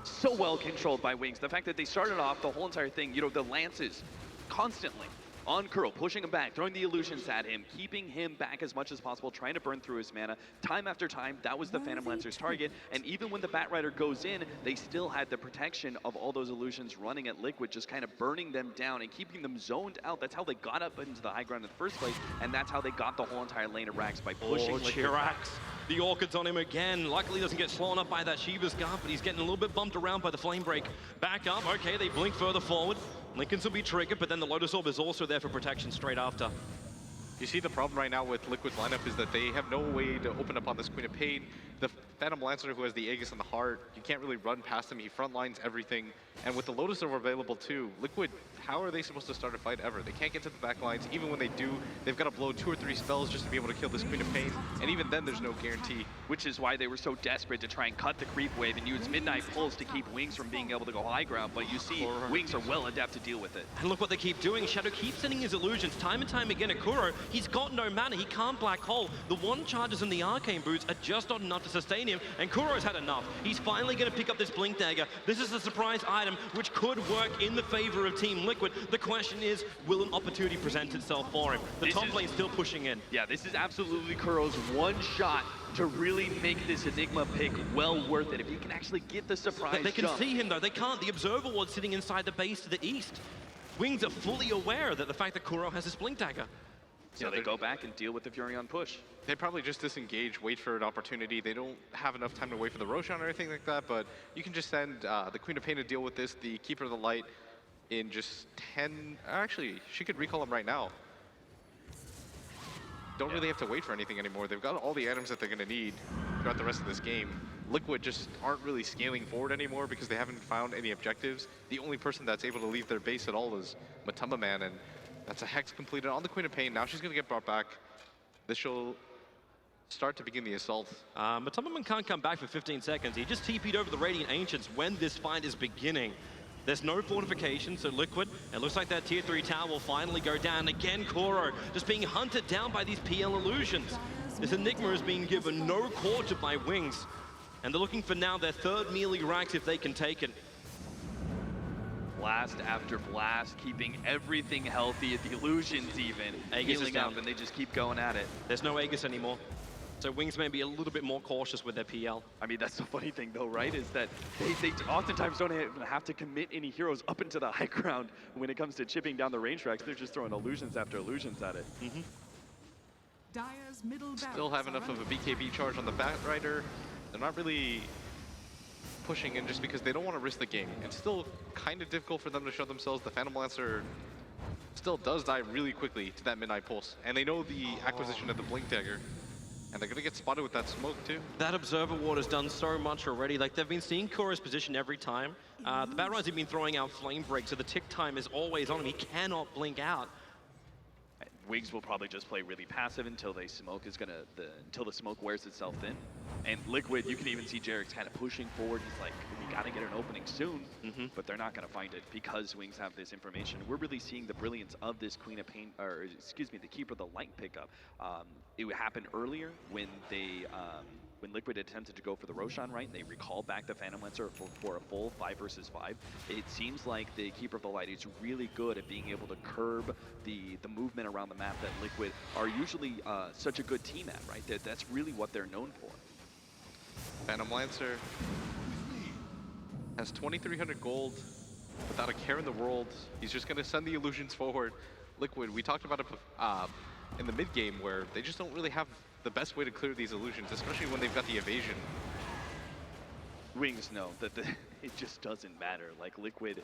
So well controlled by Wings. The fact that they started off the whole entire thing, you know, the lances constantly on Kuro, pushing him back, throwing the illusions at him, keeping him back as much as possible, trying to burn through his mana. Time after time, that was the Phantom Lancer's target. And even when the Batrider goes in, they still had the protection of all those illusions running at Liquid, just kind of burning them down and keeping them zoned out. That's how they got up into the high ground in the first place, and that's how they got the whole entire lane of Rax, by pushing Liquid Chirax. back. The Orchid's on him again. Luckily doesn't get slowed up by that Shiva's Scarf, but he's getting a little bit bumped around by the Flame Break. Back up, okay, they blink further forward. Lincoln's will be triggered, but then the Lotus Orb is also there for protection straight after. You see the problem right now with Liquid's lineup is that they have no way to open up on this Queen of Pain. The Phantom Lancer, who has the Aegis in the heart, you can't really run past him. He frontlines everything. And with the Lotus Orb available too, Liquid, how are they supposed to start a fight ever? They can't get to the back lines. Even when they do, they've got to blow 2 or 3 spells just to be able to kill this Queen of Pain. And even then, there's no guarantee. Which is why they were so desperate to try and cut the creep wave and use Midnight Pulse to keep Wings from being able to go high ground. But you see, Wings are well adept to deal with it. And look what they keep doing. Shadow keeps sending his illusions time and time again at Kuro. He's got no mana. He can't Black Hole. The one charges and the Arcane Boots are just not enough to sustain him. And Kuro's had enough. He's finally going to pick up this Blink Dagger. This is the surprise item which could work in the favor of Team Liquid. The question is, will an opportunity present itself for him? The top lane's still pushing in. Yeah, this is absolutely Kuro's one shot to really make this Enigma pick well worth it. If he can actually get the surprise They can jump. see him though. They can't. The Observer Ward's sitting inside the base to the east. Wings are fully aware that the fact that Kuro has this Blink Dagger. So they go back and deal with the Furion push. They probably just disengage, wait for an opportunity. They don't have enough time to wait for the Roshan or anything like that, but you can just send the Queen of Pain to deal with this, the Keeper of the Light, in just 10... Actually, she could recall him right now. Don't really have to wait for anything anymore. They've got all the items that they're going to need throughout the rest of this game. Liquid just aren't really scaling forward anymore because they haven't found any objectives. The only person that's able to leave their base at all is Matumba Man, and that's a Hex completed on the Queen of Pain. Now she's going to get brought back. This will start to begin the assault. Matumba Man can't come back for 15 seconds. He just TP'd over the Radiant Ancients when this fight is beginning. There's no fortification, so Liquid, it looks like that tier 3 tower will finally go down. Again, Kuro just being hunted down by these PL illusions. This Enigma is being given no quarter by Wings. And they're looking for now their third melee Rax if they can take it. Blast after blast, keeping everything healthy, the illusions even, Aegis healing is down. up, and they just keep going at it. There's no Aegis anymore. So Wings may be a little bit more cautious with their PL. I mean, that's the funny thing though, right? Is that they oftentimes don't even have to commit any heroes up into the high ground when it comes to chipping down the range tracks. They're just throwing illusions after illusions at it. Dyer's middle Still have enough of a BKB charge on the Batrider. They're not really pushing in just because they don't want to risk the game. It's still kind of difficult for them to show themselves. The Phantom Lancer still does die really quickly to that Midnight Pulse. And they know the acquisition of the Blink Dagger. And they're going to get spotted with that smoke too. That Observer Ward has done so much already. Like, they've been seeing Kuro's position every time. The Batrider's have been throwing out Flame Break, so the tick time is always on him. He cannot blink out. Wings will probably just play really passive until they smoke until the smoke wears itself thin. And Liquid, you can even see Jarek's kind of pushing forward. He's like, we got to get an opening soon, but they're not going to find it because Wings have this information. We're really seeing the brilliance of this Queen of Pain, or excuse me, the Keeper of the Light pickup. It happened earlier when when Liquid attempted to go for the Roshan, right? They recalled back the Phantom Lancer for a full 5 versus 5. It seems like the Keeper of the Light is really good at being able to curb the movement around the map that Liquid are usually such a good team at, right? That's really what they're known for. Phantom Lancer has 2,300 gold without a care in the world. He's just going to send the illusions forward. Liquid, we talked about it in the mid game where they just don't really have the best way to clear these illusions, especially when they've got the evasion. Wings know that it just doesn't matter. Like Liquid,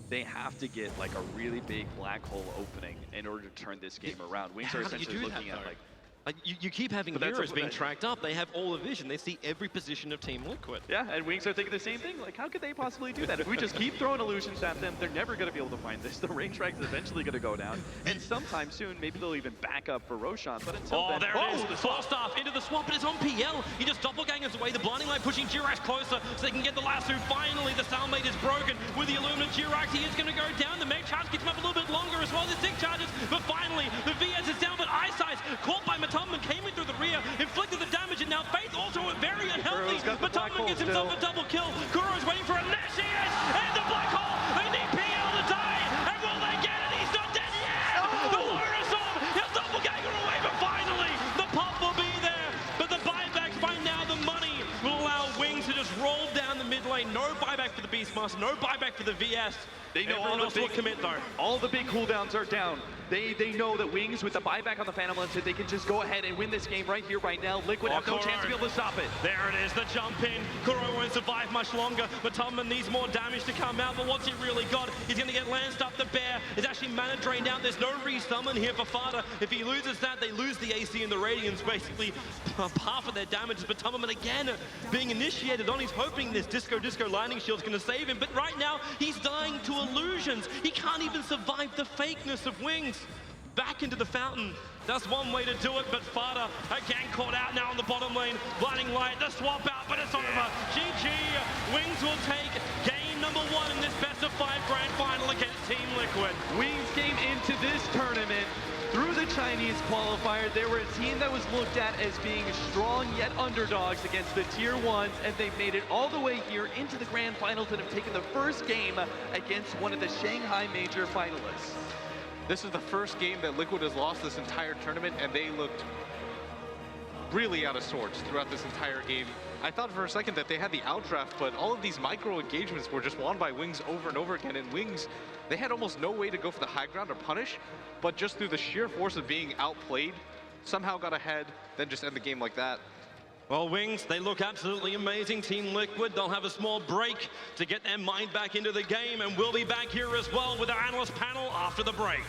they have to get like a really big black hole opening in order to turn this game around. Wings are essentially looking at like, Like, you keep having But that's heroes a- being tracked up. They have all the vision. They see every position of Team Liquid. Yeah, and Wings are thinking the same thing. Like, how could they possibly do that? If we just keep throwing illusions at them, they're never going to be able to find this. The range track is eventually going to go down. And sometime soon, maybe they'll even back up for Roshan. But until then, There it is. Falstaff into the swamp, but it's on PL. He just doppelgangers away. The blinding light pushing Jirax closer so they can get the lasso. Finally, the stalemate is broken with the Illuminate Jirax. He is going to go down. The Meg charge gets him up a little bit longer as well. The stick charges, but finally, the VS is down. But Eyesight, caught by Matumman, came in through the rear, inflicted the damage, and now Faith also very unhealthy. Matumman gets himself a double kill. Kuro's waiting for a Nash. He is, and the black hole. They need PL to die, and will they get it? He's not dead yet. The Warrior Storm, he'll doppelganger away, but finally, the pop will be there. But the buybacks by now, the money will allow Wings to just roll down the mid lane. No buyback for the Beastmaster, no buyback for the VS. They know Everyone all else the will big commit though. All the big cooldowns are down. They know that Wings, with the buyback on the Phantom Lens, that they can just go ahead and win this game right here, right now. Liquid have no Kuro. chance to be able to stop it. There it is, the jump in. Kuro won't survive much longer. Matumman needs more damage to come out, but what's he really got? He's going to get lanced up. The bear is actually mana drained out. There's no resummon here for Fada. If he loses that, they lose the AC and the Radiance. Basically, half of their damage is Matumman again being initiated on. He's hoping this Disco Lightning Shield's going to save him, but right now, he's dying to illusions. He can't even survive the fakeness of Wings. Back into the fountain. That's one way to do it, but Fada again caught out now on the bottom lane. Blinding light, the swap out, but it's over. GG. Wings will take game number 1 in this best of 5 grand final against Team Liquid. Wings came into this tournament through the Chinese qualifier. They were a team that was looked at as being strong yet underdogs against the tier 1s, and they've made it all the way here into the grand finals and have taken the first game against one of the Shanghai major finalists. This is the first game that Liquid has lost this entire tournament, and they looked really out of sorts throughout this entire game. I thought for a second that they had the outdraft, but all of these micro engagements were just won by Wings over and over again, and Wings, they had almost no way to go for the high ground or punish, but just through the sheer force of being outplayed, somehow got ahead, then just end the game like that. Well, Wings, they look absolutely amazing. Team Liquid, they'll have a small break to get their mind back into the game, and we'll be back here as well with our analyst panel after the break.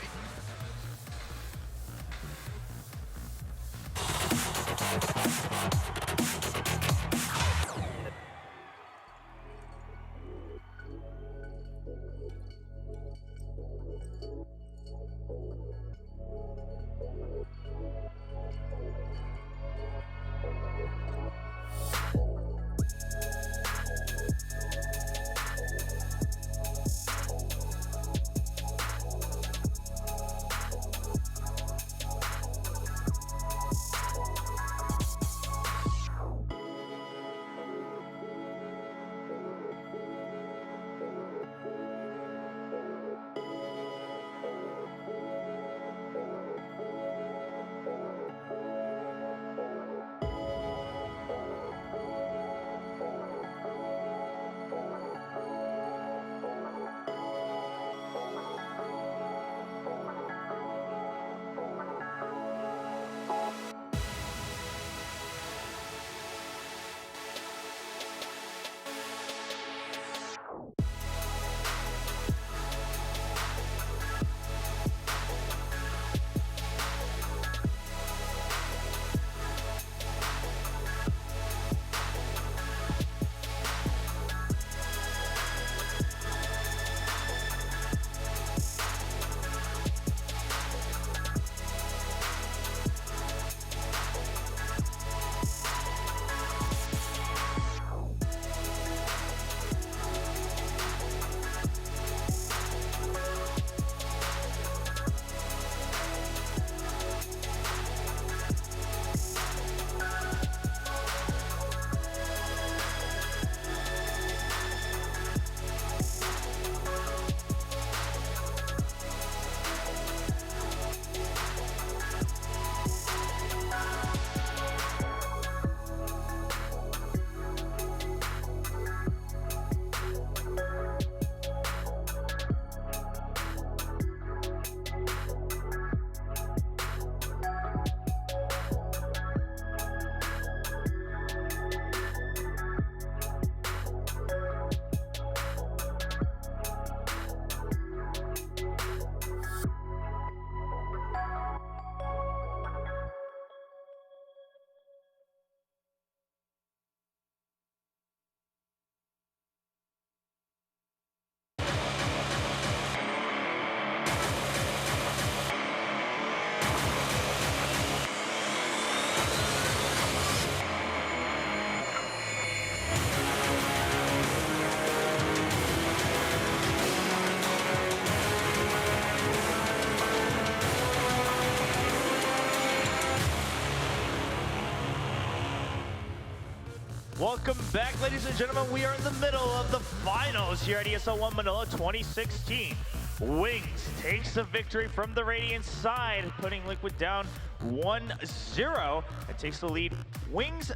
Welcome back, ladies and gentlemen. We are in the middle of the finals here at ESL One Manila 2016. Wings takes the victory from the Radiant side, putting Liquid down 1-0 and takes the lead. Wings'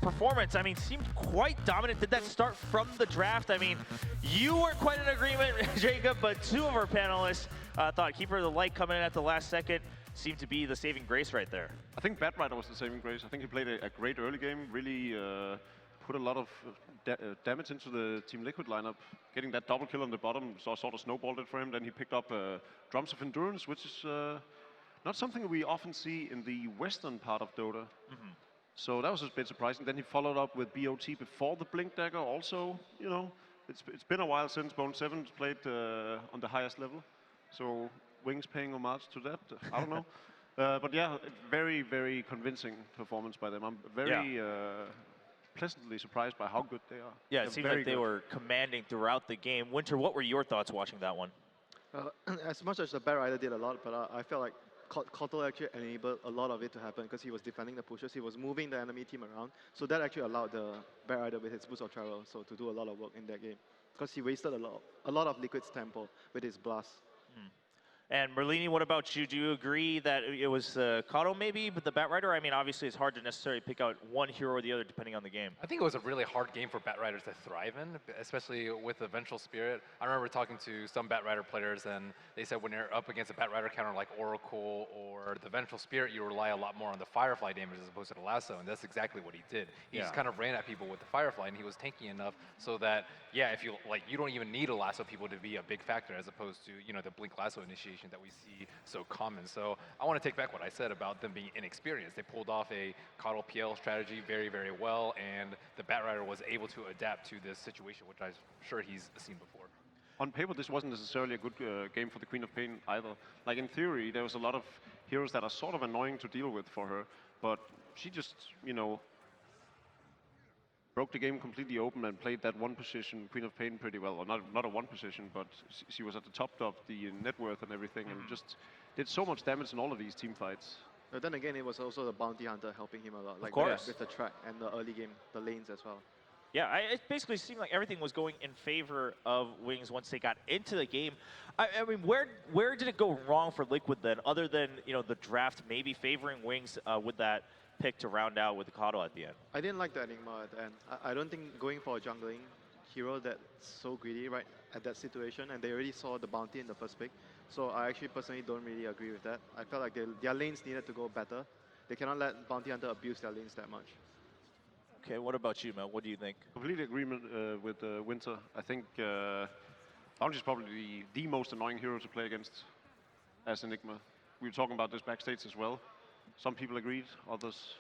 performance, I mean, seemed quite dominant. Did that start from the draft? I mean, you weren't quite in agreement, Jacob, but two of our panelists thought Keeper of the Light coming in at the last second seemed to be the saving grace right there. I think Batrider was the saving grace. I think he played a great early game, really put a lot of damage into the Team Liquid lineup. Getting that double kill on the bottom sort of snowballed it for him. Then he picked up Drums of Endurance, which is not something we often see in the western part of Dota. So that was a bit surprising. Then he followed up with BOT before the Blink Dagger. Also, you know, it's been a while since Bone 7 played on the highest level. So Wings paying homage to that, I don't know. But yeah, very, very convincing performance by them. I'm very pleasantly surprised by how good they are. Yeah, it seemed like they were commanding throughout the game. Winter, what were your thoughts watching that one? As much as the Batrider did a lot, but I felt like Kotal actually enabled a lot of it to happen because he was defending the pushes, he was moving the enemy team around. So that actually allowed the Batrider with his boost of travel to do a lot of work in that game. Because he wasted a lot of Liquid's tempo with his blast. And Merlini, what about you? Do you agree that it was Kato maybe, but the Batrider? I mean, obviously it's hard to necessarily pick out one hero or the other depending on the game. I think it was a really hard game for Batriders to thrive in, especially with the Vengeful Spirit. I remember talking to some Batrider players, and they said when you're up against a Batrider counter like Oracle or the Vengeful Spirit, you rely a lot more on the Firefly damage as opposed to the lasso, and that's exactly what he did. He just kind of ran at people with the Firefly, and he was tanky enough so that, yeah, if you you don't even need a lasso people to be a big factor as opposed to, you know, the Blink lasso initiation that we see so common. So I want to take back what I said about them being inexperienced. They pulled off a Coddle PL strategy very, very well, and the Batrider was able to adapt to this situation, which I'm sure he's seen before. On paper, this wasn't necessarily a good game for the Queen of Pain either. Like in theory, there was a lot of heroes that are sort of annoying to deal with for her, but she just, you know, broke the game completely open and played that one position, Queen of Pain, pretty well. Or not a one position, but she was at the top of the net worth and everything, and just did so much damage in all of these team fights. But then again, it was also the Bounty Hunter helping him a lot. Like with the track and the early game, the lanes as well. Yeah, it basically seemed like everything was going in favor of Wings once they got into the game. I mean, where did it go wrong for Liquid then, other than, you know, the draft maybe favoring Wings with that pick to round out with the Kato at the end? I didn't like the Enigma at the end. I don't think going for a jungling hero that's so greedy right at that situation, and they already saw the bounty in the first pick. So I actually personally don't really agree with that. I felt like their lanes needed to go better. They cannot let Bounty Hunter abuse their lanes that much. Okay, what about you, Mel? What do you think? Completely agreement with Winter. I think Bounty is probably the most annoying hero to play against as Enigma. We were talking about this backstage as well. Some people agreed, others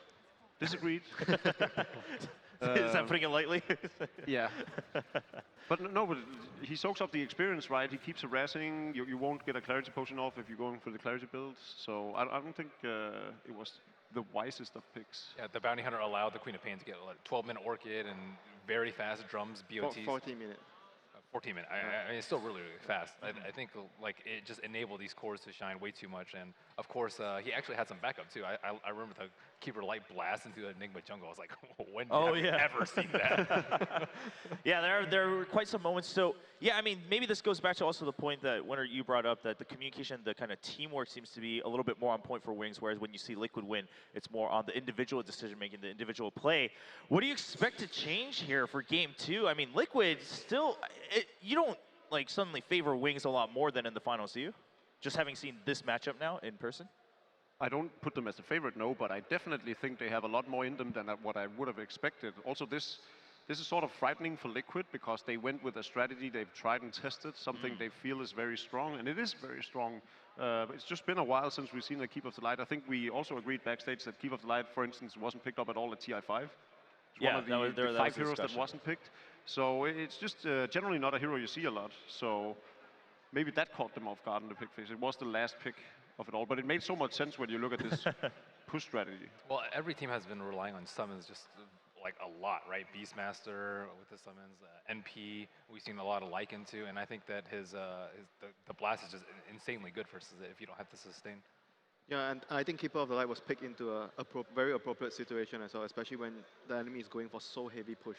disagreed. Is that putting it lightly? Yeah. But no, but he soaks up the experience, right? He keeps harassing. You won't get a clarity potion off if you're going for the clarity build. So I don't think it was the wisest of picks. Yeah, the Bounty Hunter allowed the Queen of Pain to get a 12-minute Orchid and very fast drums, BOTs. 14 minutes. 14 minutes. I mean, it's still really, really fast. I think like it just enabled these cores to shine way too much. And of course, he actually had some backup too. I remember the Keeper Light blast into the Enigma jungle. I was like, when did I ever seen that? Yeah, there were quite some moments. So yeah, I mean, maybe this goes back to also the point that Winter, you brought up, that the communication, the kind of teamwork seems to be a little bit more on point for Wings, whereas when you see Liquid win, it's more on the individual decision making, the individual play. What do you expect to change here for game 2? I mean, Liquid still, you don't like suddenly favor Wings a lot more than in the finals, do you? Just having seen this matchup now in person? I don't put them as a favorite, no, but I definitely think they have a lot more in them than what I would have expected. Also, this is sort of frightening for Liquid because they went with a strategy they've tried and tested, something they feel is very strong, and it is very strong. It's just been a while since we've seen a Keep of the Light. I think we also agreed backstage that Keep of the Light, for instance, wasn't picked up at all at TI5. It's one of the 5 heroes that wasn't picked. So it's just generally not a hero you see a lot. So maybe that caught them off guard in the pick phase. It was the last pick of it all, but it made so much sense when you look at this push strategy. Well, every team has been relying on summons just like a lot, right? Beastmaster with the summons, NP, we've seen a lot of Lycan too, and I think that the blast is just insanely good for if you don't have to sustain. Yeah, and I think Keeper of the Light was picked into a very appropriate situation as well, especially when the enemy is going for so heavy push.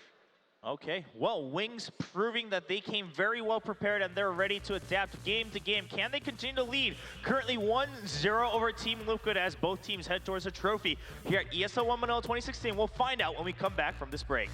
Okay, well, Wings proving that they came very well prepared and they're ready to adapt game to game. Can they continue to lead? Currently 1-0 over Team Liquid as both teams head towards the trophy. Here at ESL One Manila 2016, we'll find out when we come back from this break.